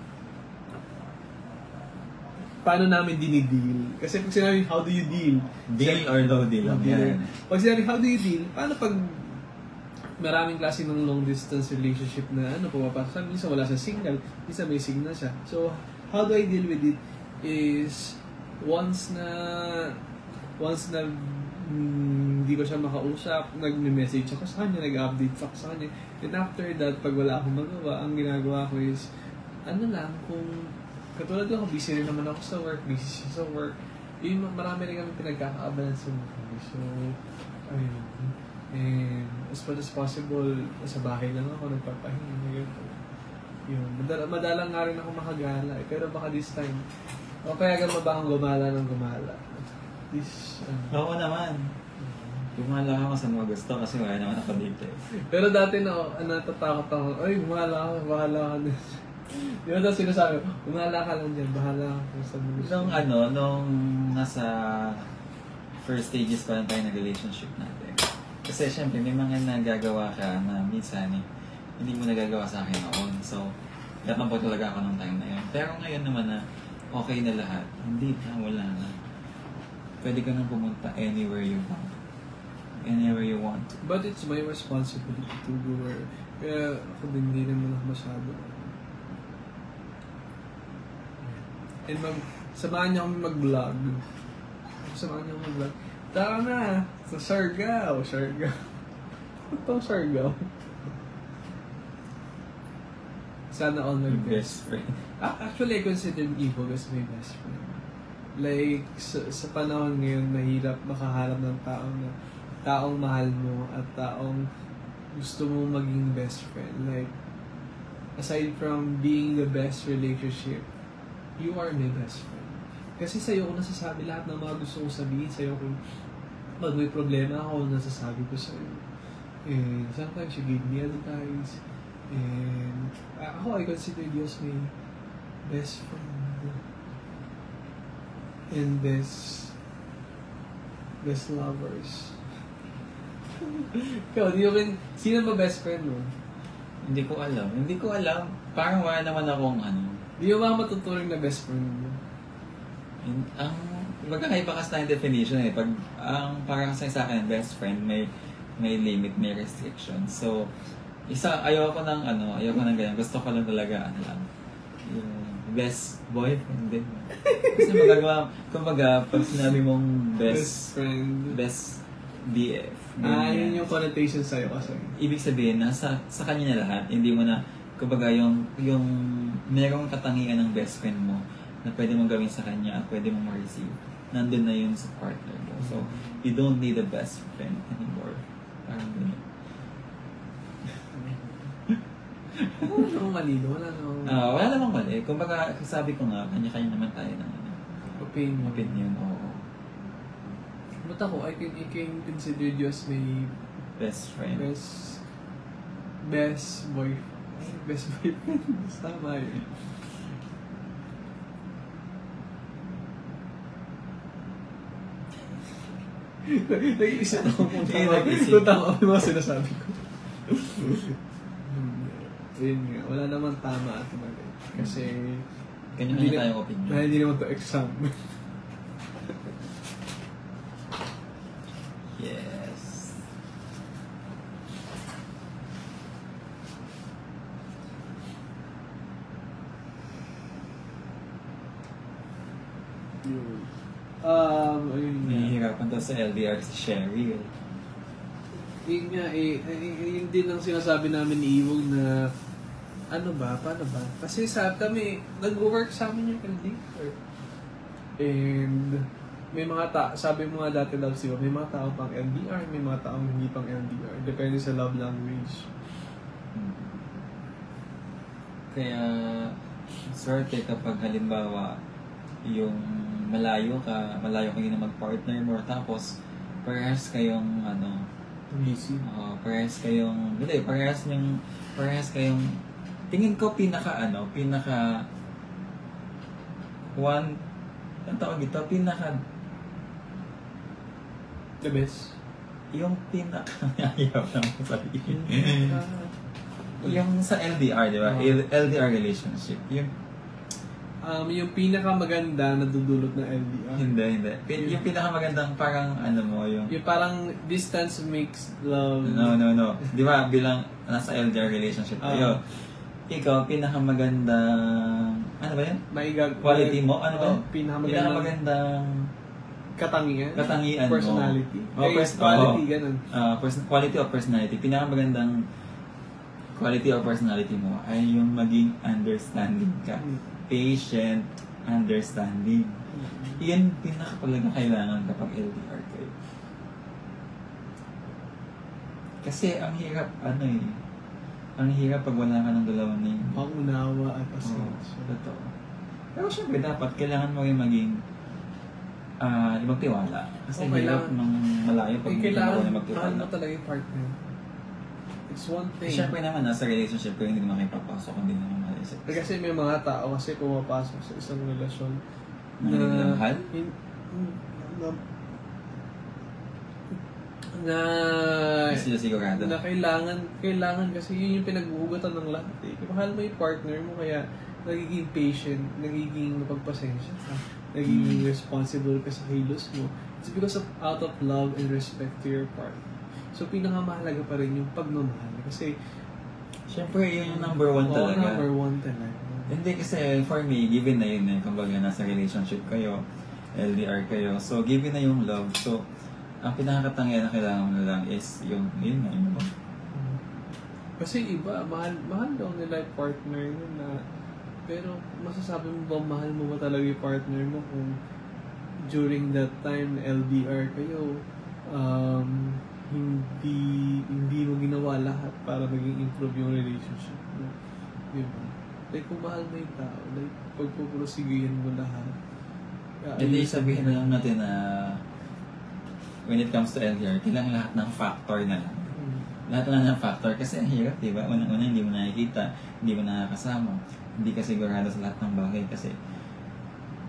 paano namin dinideal. Kasi pag sinabi, how do you deal? Deal or no deal? Pag sinabi, how do you deal? Paano pag maraming klase ng long distance relationship na pumapasok? Minsan wala sa signal, minsan may signal siya. So, how do I deal with it is once na hindi ko siya makausap, nag-message ako sa kanya, nag-update ako sa kanya. And after that, pag wala akong magawa, ang ginagawa ko is, kung katulad ko, busy rin naman ako sa work, busy siya sa work, marami rin kami pinagkakaabalan sa buhay. So, ayun. And as much as possible, sa bahay lang ako, nagpapahinga. Yun. Madalang nga rin ako makagala. Pero baka this time, papayagan mo ba akong gumala ng gumala? Oo naman. Gumala ako sa mga gusto kasi wala naman ako dito. Pero dati natatakot ako, ay gumala ako, bahala ka din. Di ba daw sinasabi, gumala ka lang dyan, bahala ka sa gusto. Nung nasa first stages pa lang tayo ng relationship natin. Kasi syempre may mga nagagawa ka na minsan hindi mo nagagawa sa akin noon. So, natampo talaga ako nung time na yun. Pero ngayon naman na okay na lahat, hindi na, wala na. Pwede ka nang pumunta anywhere you want. Anywhere you want. But it's my responsibility to go where... Kaya ako din hindi naman ako masyado. And samahan niyo kami mag-vlog. Samahan niyo kami mag-vlog. Tara na! Sa Siargao. Ito Siargao. Sana all my best friend. Actually, I consider Ivo as my best friend. Like, sa panahon ngayon, mahirap makaharap ng taong mahal mo at taong gusto mo maging best friend. Like, aside from being the best relationship, you are my best friend. Kasi sa'yo ko nasasabi lahat ng mga gusto kong sabihin sa'yo. Kung pag may problema ako, nasasabi ko sa'yo. And sometimes you give me advice. And ako, I consider you as my best friend. And best lovers. Ikaw, sino ba best friend mo? Hindi ko alam. Parang wala naman akong Di mo ba matuturing na best friend mo? Magkakaiba kasi tayong definition Pag parang sa akin, best friend, may limit, may restriction. So, ayoko ng ganyan. Gusto ko lang talaga, yung best boyfriend din. Kasi kumbaga, pag sinabi mong best friend, best BF. Yun yung connotation sa'yo kasi. Ibig sabihin, sa kanya na lahat, hindi mo na, kumbaga yung merong katangian ng best friend mo na pwede mong gawin sa kanya at pwede mong ma-receive. Nandun na yun sa partner mo. So, you don't need a best friend anymore. Parang ganyan. Wala namang mali. Wala namang mali. Kumbaga, sabi ko nga, kanya-kanya naman tayo ng opinion. Oo. But ako, I can consider you as my best friend. Best boy. Best boyfriend. Tama yun. Nag-iisip ako kung tama yung mga sinasabi ko. Yun nga, wala naman tama at mali. Kasi Kanya-kanya tayong opinion. dahil hindi naman to exam. Yes. Ayun nga. Nahihirapan daw sa LDR si Cheryl. Yun nga yun din ang sinasabi namin ni Iwog na ano ba, paano ba? Kasi kami, nag-work sa amin yung LDR. And may mga sabi mo nga dati daw siya, may mga tao pang LDR, may mga taong hindi pang LDR. Depende sa love language. Kaya, swerte kapag halimbawa, yung malayo kayo na mag-partner mo, tapos parehas kayong Easy. hindi, parehas kayong, tingin ko ang tawag ito, The best. yung ayaw lang ko sabihin. Yung sa LDR, di ba? LDR relationship. Yung pinakamaganda na dudulot ng LDR. Hindi. Yung pinakamagandang parang yung parang distance makes love. No. Di ba, bilang nasa LDR relationship tayo, ikaw, pinakamagandang, ano ba yun? Quality mo? Ano ba yun? Pinakamagandang katangian personality. mo. Quality, ganun. Quality of personality. Pinakamagandang quality of personality mo ay yung maging understanding ka. Patient, understanding. Yan pinakapalaga kailangan kapag LDR kayo. Kasi ang hirap, ang hirap pag wala ka ng dalawa na yun. Pangunawa at pasensya. Totoo. Pero syempre dapat kailangan mo rin maging magtiwala. Kasi hirap ng malayo pag hindi mo na magtiwala. Kailangan mo talaga yung partner. It's one thing. Syempre naman, nasa relationship ko hindi naman kayo papasok, hindi naman malayasip. Kasi may mga tao kasi pumapasok sa isang relasyon na nagmamahal? Hindi sila sigurado. Na kailangan kasi yun yung pinag-uugatan ng lahat eh. Mahal mo yung partner mo kaya nagiging patient, nagiging mapagpasensya ka, nagiging responsible ka sa kilos mo. It's because of out of love and respect to your partner. So pinakamahalaga pa rin yung pagmamahal kasi syempre yun yung number one talaga. Number one talaga. Hindi kasi for me, given na yun kumbaga nasa relationship kayo, LDR kayo, so given na yung love, so ang pinakakatangian na kailangan mo na lang is yung ba? Kasi iba, mahal daw nila yung partner nila. Pero masasabi mo ba, mahal mo ba talaga yung partner mo kung during that time na LDR kayo, hindi mo ginawa lahat para maging improve yung relationship mo. Diba? Like, kung mahal mo yung tao, like, pagpuprosigihan mo lahat. Hindi sabihin na lang natin na when it comes to LDR, kailangan lahat ng factor na lang. Lahat na ng factor kasi ang hirap, diba? Unang-una, hindi mo nakikita, hindi mo nakakasama, hindi ka sigurado sa lahat ng bagay kasi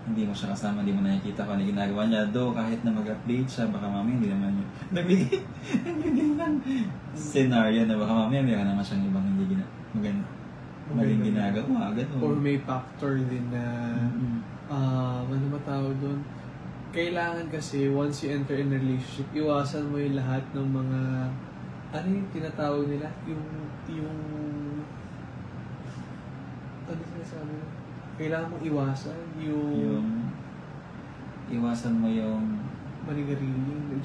hindi mo siya kasama, hindi mo nakikita kung ano ginagawa niya. Though, kahit na mag-update siya, baka mamaya hindi naman yun. Nagbigay ng scenario na baka mamaya meron naman siyang ibang hindi maling ginagawa. Or may factor din na, ano matawag doon? Kailangan kasi, once you enter in a relationship, iwasan mo yung lahat ng mga, ano yung tinatawag nila? Ano sinasabi mo? Kailangan mong iwasan iwasan mo yung manigarilyo.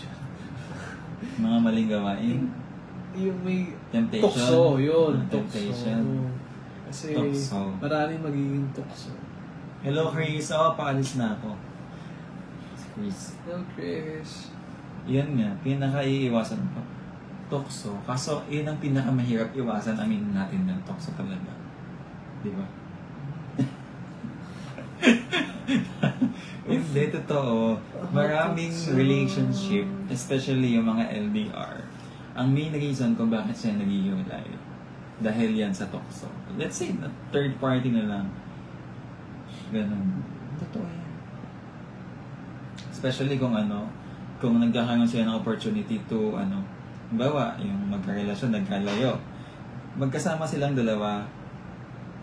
mga maling gawain. Yung may temptation. Tukso, yun. Temptation. Kasi tukso. maraming magiging tukso. Hello, Chris. Paalis na ako. Chris. Hello, Chris. Yan nga, pinaka-iiwasan ko. Tukso. Kaso, yun ang pinakamahirap iwasan. Aminin natin ng tukso talaga. Di ba? Hindi, totoo. Maraming relationship, especially yung mga LDR, ang main reason kung bakit siya naghihiwalay dahil yan sa tukso. Let's say, na third party na lang. Ganun. Totoo yan. Especially kung kung nagkakaroon sila ng opportunity to, bawa, yung magkarelasyon, nagkalayo. Magkasama silang dalawa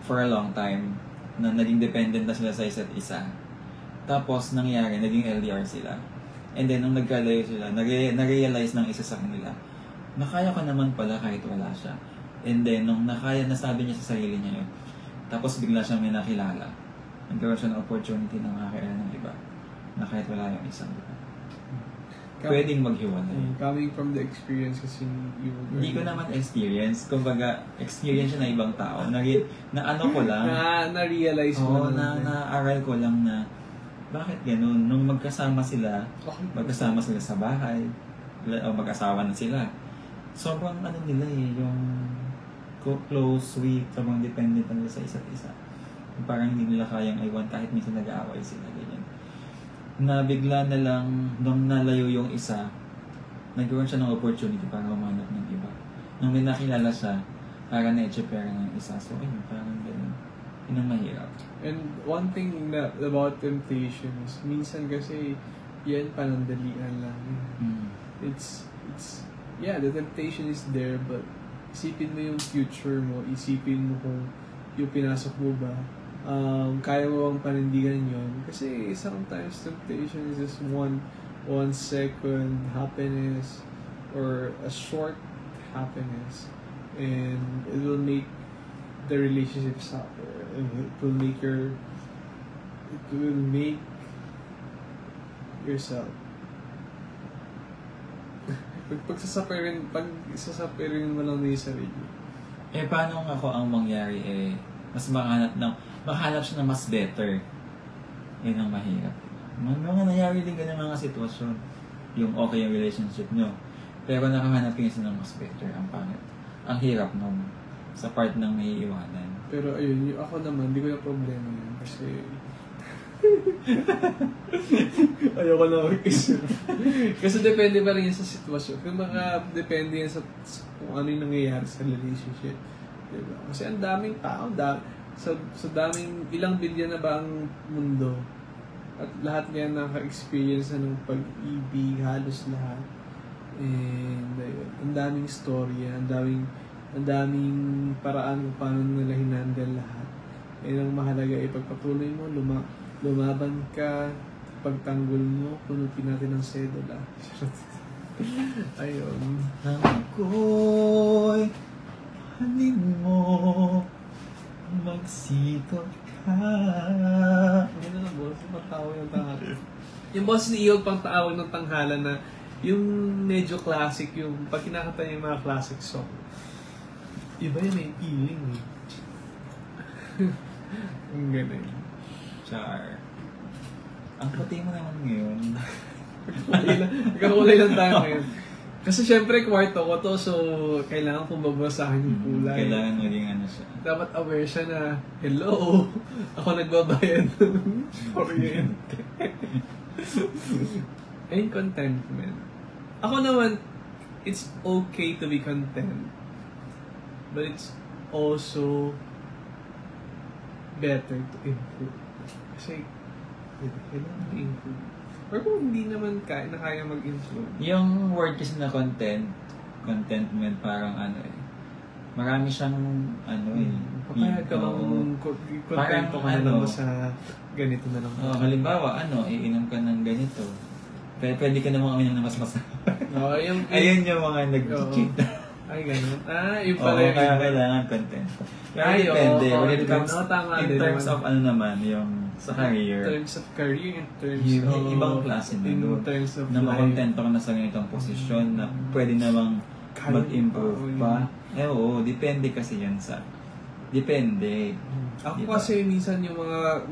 for a long time, na naging dependent na sila sa isa't isa. Tapos, nangyari, naging LDR sila. And then, nung nagkalayo sila, na-realize ng isa sa kanila, nakaya ko naman pala kahit wala siya. And then, nung nakaya, nasabi niya sa sarili niya yun. Tapos, bigla siyang may nakilala. Nagkaroon siya ng opportunity na makakilala ng iba. Na kahit wala yung isang iba. Pwedeng maghiwalay. Coming from the experience kasi Hindi ko naman experience. Kumbaga, experience siya na ibang tao. Ko lang. Na-realize ko mo. Na-aral ko lang na bakit ganun? Nung magkasama sila sa bahay, o mag-asawa na sila, sobrang nila yung close, sweet, sobrang dependent nila sa isa't isa. Parang hindi nila kayang iwan kahit minsan nag-aaway sila. Ganyan. Na bigla na lang, nung nalayo yung isa, nagkaroon siya ng opportunity para humanap ng iba. Nung may nakilala siya, para na-echepera ng isa. So, ayun, parang ganun. Yun ang mahirap. And one thing about temptations, minsan kasi, yan panandalian lang. It's the temptation is there, but isipin mo yung future mo, isipin mo kung yung pinasok mo ba, kaya mo bang panindigan yun? Kasi sometimes temptation is just one second happiness or a short happiness, and it will make the relationship suffer, and it will make yourself pag sasapirin mo lang na yung sarili. Paano nga ako ang mangyari mas makahanap siya na mas better. Yun ang mahirap. Mga nangyari din ganyan mga sitwasyon. Yung okay yung relationship nyo. Pero nakahanap kayo ng mas better. Ang pangit. Ang hirap nun. Sa part ng naiiwanan. Pero ayun, ako naman, hindi ko na problema yun. Kasi ayoko na mag-isip. Kasi depende pa rin yan sa sitwasyon. Kung depende yan sa kung ano yung nangyayari sa relationship. Diba? Kasi ang daming tao, sa daming, ilang bilyan na ba ang mundo? At lahat niya naka-experience na ng pag-ibig, halos lahat. And ayun, ang daming storya, ang daming paraan kung paano nila hinandle lahat. And ang mahalaga ay pagpatuloy mo, lumaban ka, pagtanggol mo, punupin natin ng sedula. Ayun. Ako'y halin mo, magsikot ka. Ano na boss? Pagtawag ng tanghalan. Yung boss ni Iyog pang tawag ng tanghalan na yung medyo classic, yung pag kinakanta niya yung mga classic song. Iba yung may feeling eh. Ang ganun. Char. Ang puti mo naman ngayon. Nagkakulay lang tayo ngayon. Kasi syempre kwarto ko to, so kailangan kong babasahin yung kulay. Kailangan maging siya. Dapat aware siya na, hello, ako nagbabayad ng kuryente. And contentment. Ako naman, it's okay to be content. But it's also better to improve. Kasi, kailangan i-improve. Or kung hindi naman kaya mag-improve. Yung word kasi na contentment, parang marami siyang Papayag ka bang kontento ka na lang sa ganito na lang? Halimbawa, iinom ka ng ganito. Pwede ka namang uminom na mas masarap. Ayun yung mga nag-cheat. Ay, ganun. Yung pala yung kaya kailangan content. Pero depende. When it comes in terms of yung sa career. In terms of career, in terms of ibang klase na doon. In terms of na makontento ka na sa ganitong posisyon na pwede namang mag-improve pa. Oo, depende kasi yan sa... Depende. Ako kasi minsan yung mga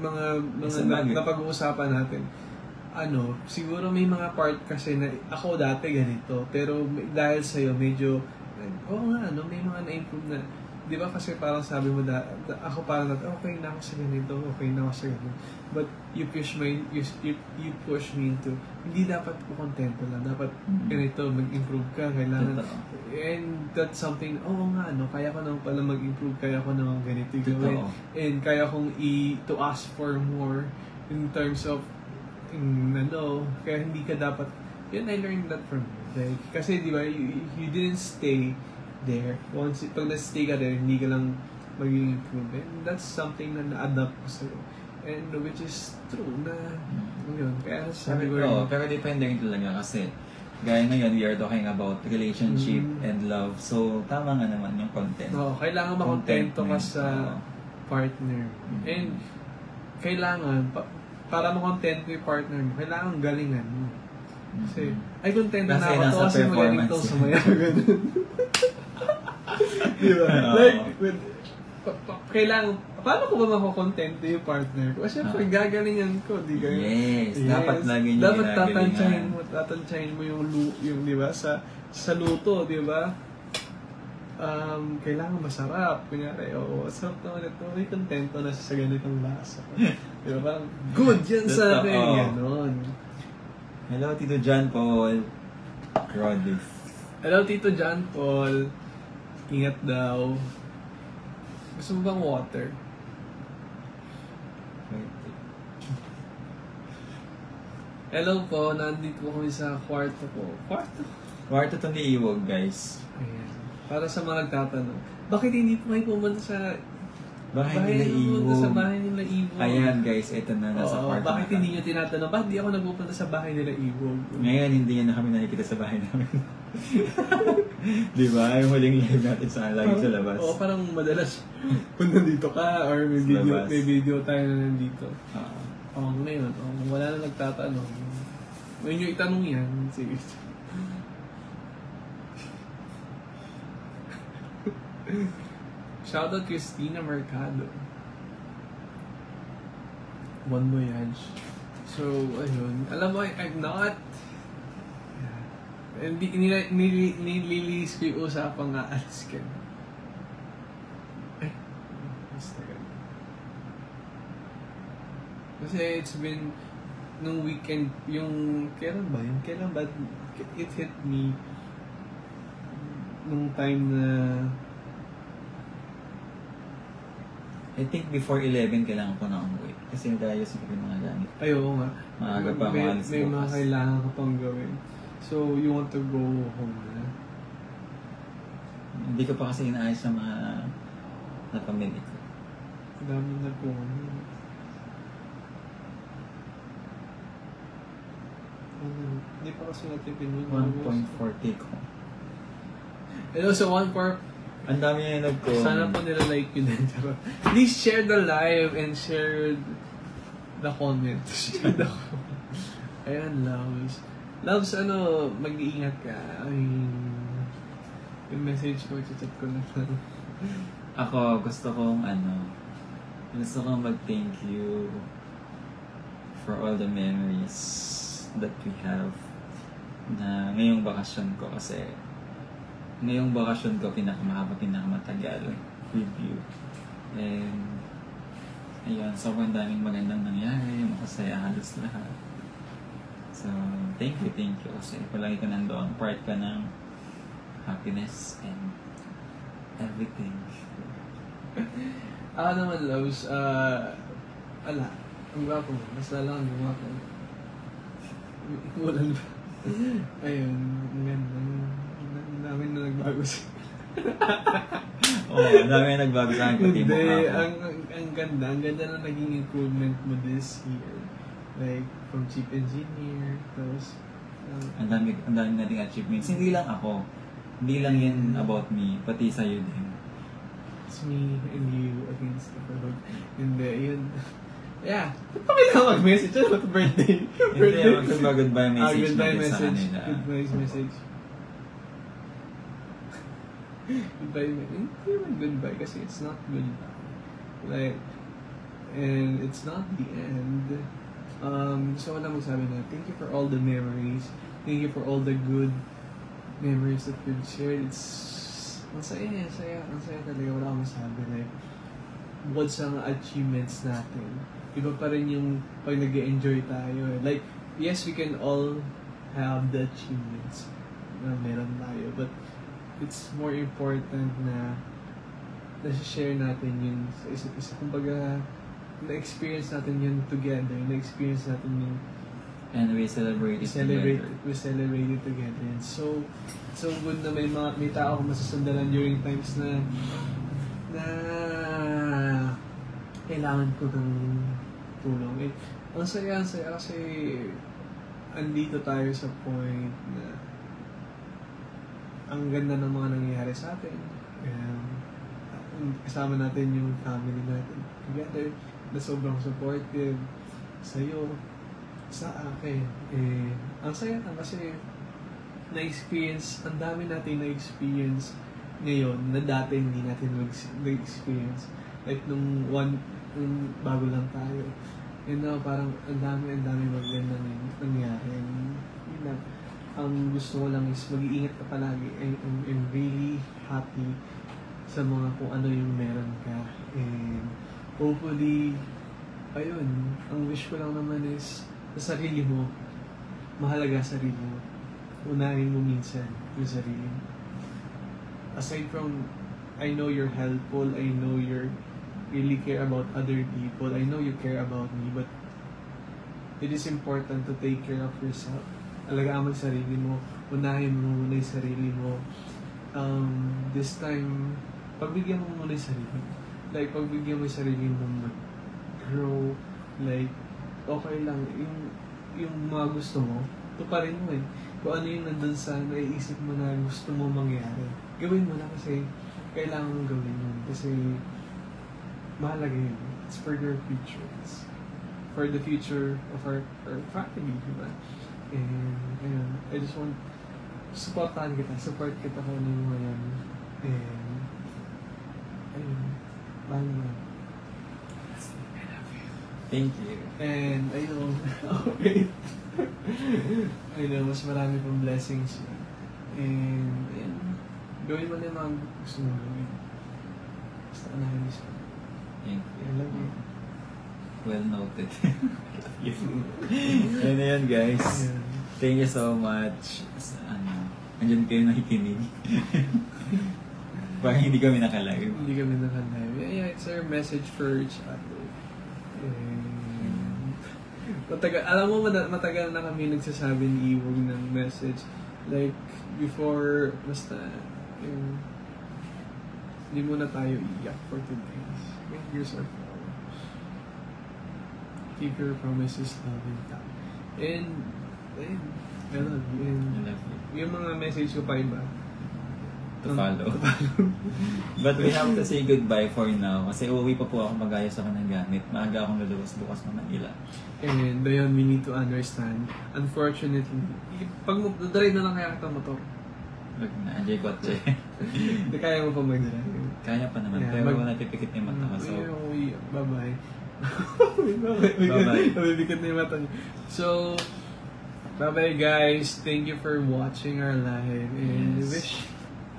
napag-uusapan natin, siguro may mga part kasi na ako dati ganito, pero dahil sa'yo medyo, may mga na-improve na. di ba kasi parang sabi mo ako parang okay na ako sa ganito, okay na ako sa ganito. But you push me into, hindi dapat po kontento lang. Dapat ganito, mag-improve ka, kailangan. And that's something, nga, kaya ko naman pala mag-improve, kaya ko naman ganito gawin. And kaya kong to ask for more in terms of, kaya hindi ka dapat, yun, I learned that from you. Like, kasi di ba, you didn't stay there. Once, pag na-stay ka there, hindi ka lang maging improve. And that's something na na-adapt ko sa'yo. And which is true na, yun. Kaya sabi ko rin. Pero depende rin talaga kasi, gaya ngayon, we are talking about relationship and love. So, tama nga naman yung content. Kailangan makontento ka sa partner. And, kailangan, para makontento yung partner mo, kailangan galingan mo. Kasi, ay kontento na ako to kasi magaling to sumaya. Diba? Like, kailangan, paano ko ba makukontento yung partner ko? Kasi syempre, gagalingan ko, di ka? Yes, dapat lagi niya dapat tatansyahin mo yung di ba, sa luto, di ba? Kailangan masarap. Kunyari, masarap naman ito. May kontento na sa ganitong lasa. Di ba? Parang, good yan sa akin. Ganon. Hello, Tito John Paul. Rodis. Hello, Tito John Paul. Ingat daw. Gusto mo bang water? Hello po, nandito po kami sa kwarto ko. Kwarto to ni Iwog, guys. Ayan. Para sa mga nagtatanong, bakit hindi po kayo pumunta sa bahay nila Iwog? Sa bahay nila Iwog. Ayan guys, ito na nasa kwarto. Bakit hindi nyo tinatanong? Bakit di ako nagpupunta sa bahay nila Iwog? Ngayon, hindi na kami nakikita sa bahay namin. Di ba? Yung huling live natin sa lagi sa labas. Parang madalas kung nandito ka or may video tayo na nandito. Ngayon, wala na nagtatanong. Ngayon nyo itanong yan. Sige. Shoutout Christina Mercado. Bon voyage. So, ayun. Alam mo, I'm not... Nililis ko yung usapang aalis ka. Ay, Instagram. Kasi it's been... Nung weekend, kailan ba? It hit me nung time na... I think before 11, kailangan ko na umuwi. Kasi nagayos ko yung mga gamit. Ay, oo nga. Maaga pa, maalis may mga kailangan ka pang gawin. So, you want to go home na? Hindi ko pa kasi inaayos sa mga napamili ko. Dami na po. Hindi pa kasi natipin yun. 1.4K ko. And also, 1.4. Ang dami na nag-comment. Sana po nila like yun din. Please share the live and share the comments. Share the comments. Ayan, loves. Loves, mag-iingat ka. I mean, yung message ko, chat ko na lang. Ako, gusto kong mag-thank you for all the memories that we have na ngayong bakasyon ko kasi ngayong bakasyon ko pinakamatagal with you. And ayun, sobrang daming magandang nangyari, makasaya halos lahat. So, thank you kasi palagi ka nandoon, part ka ng happiness and everything. Ako naman, loves, ang gwapo mo, mas lalang ang gwapo mo. Wala ba? Ayun, ang ganda. Ang dami na nagbago siya. Ang dami na nagbago sa akin pati mo ako. Ang ganda na naging improvement mo this year. Like, from chief engineer, tapos... ang dami nating achievements. Hindi lang ako. Hindi lang yan about me, pati sa'yo din. It's me and you against the world. Hindi, yun. Yeah. Ba't pa kailangan mag-message? Ano ito birthday? Hindi, mag-goodbye message natin sa kanila. Goodbye message. Goodbye message. Hindi naman goodbye kasi it's not goodbye. Like, and it's not the end. So wala magsabi na, thank you for all the memories. Thank you for all the good memories that we've shared. Ang saya talaga, wala akong masabi. Like, bukod sa mga achievements natin, iba pa rin yung pag nag-enjoy tayo. Like, yes, we can all have the achievements na meron tayo, but it's more important na nasi-share natin yun sa isa't isa. Kumbaga, na-experience natin yun together, na-experience natin yun. And we celebrate it together. We celebrate it together. And so good na may tao akong masusundalan during times na kailangan ko ng tulong. Ang saya kasi andito tayo sa point na ang ganda ng mga nangyayari sa atin. Kasama natin yung family natin together na sobrang supportive sa'yo, sa akin. Ang saya na kasi na-experience, ang dami natin na-experience ngayon na dati hindi natin na-experience. Like nung bago lang tayo. And now parang ang dami magandang nangyari. Yun lang. Ang gusto ko lang is mag-iingat ka palagi. I'm really happy sa mga kung ano yung meron ka. And hopefully, ayun, ang wish ko lang naman is sa sarili mo, mahalaga sa sarili mo. Unahin mo minsan yung sarili mo. Aside from, I know you're helpful, I know you really care about other people, I know you care about me, but it is important to take care of yourself. Alagaan mo sarili mo, unahin mo muna yung sarili mo. This time, pagbigyan mo muna yung sarili mo. Like, pagbigyan mo yung sarili mo mag-grow, like, okay lang, yung mga gusto mo, tuparin mo eh. Kung ano yung nandun sa naiisip mo na gusto mo mangyari, gawin mo na kasi kailangan mong gawin yun. Kasi mahalaga yun. It's for your future. It's for the future of our family, diba? And, ayun, I just want support kita kung ano yung ngayon. And, ayun, mahal mo. Thank you. And I know, okay. I know, mas marami pang blessings. And, ayun, gawin mo na yung mga gusto mo gawin. Basta anahin mo siya. Thank you. I love you. Well noted. Ayun na yan, guys. Yeah. Thank you so much. Andyan kayo nakikinig. Parang hindi kami nakalive. Hindi kami nakalive. Yeah, it's our message for each other. Alam mo, matagal na kami nagsasabi ni Iwog ng message. Like, before, basta, hindi muna tayo iyak for 2 days. Here's our promise. Keep your promises, love and time. And, ayun, I love you. And, I love you. Yung mga message ko pa iba. To follow. But we have to say goodbye for now. Kasi uuwi pa po ako mag-ayos ako ng gamit. Maaga akong lalabas bukas ng Manila. And ayun, we need to understand. Unfortunately, pag drive na lang kaya kita motor. Wag na, enjoy kotse. Hindi kaya mo pa mag-drive. Kaya pa naman, Yeah, pero natipikit na yung mata ko. So, bye-bye. Bye-bye. Mabibikit na yung mata niyo. So, bye-bye guys. Thank you for watching our live. And Yes. wish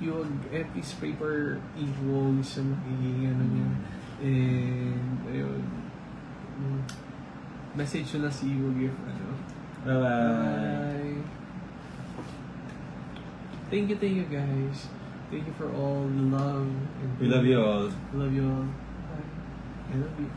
you please pray for Iwog sa magiging ano niya. And, ayun. Message ko na si Iwog if ano. bye-bye. Thank you guys. Thank you for all the love. And We love you all. Love you all. Bye. I love you.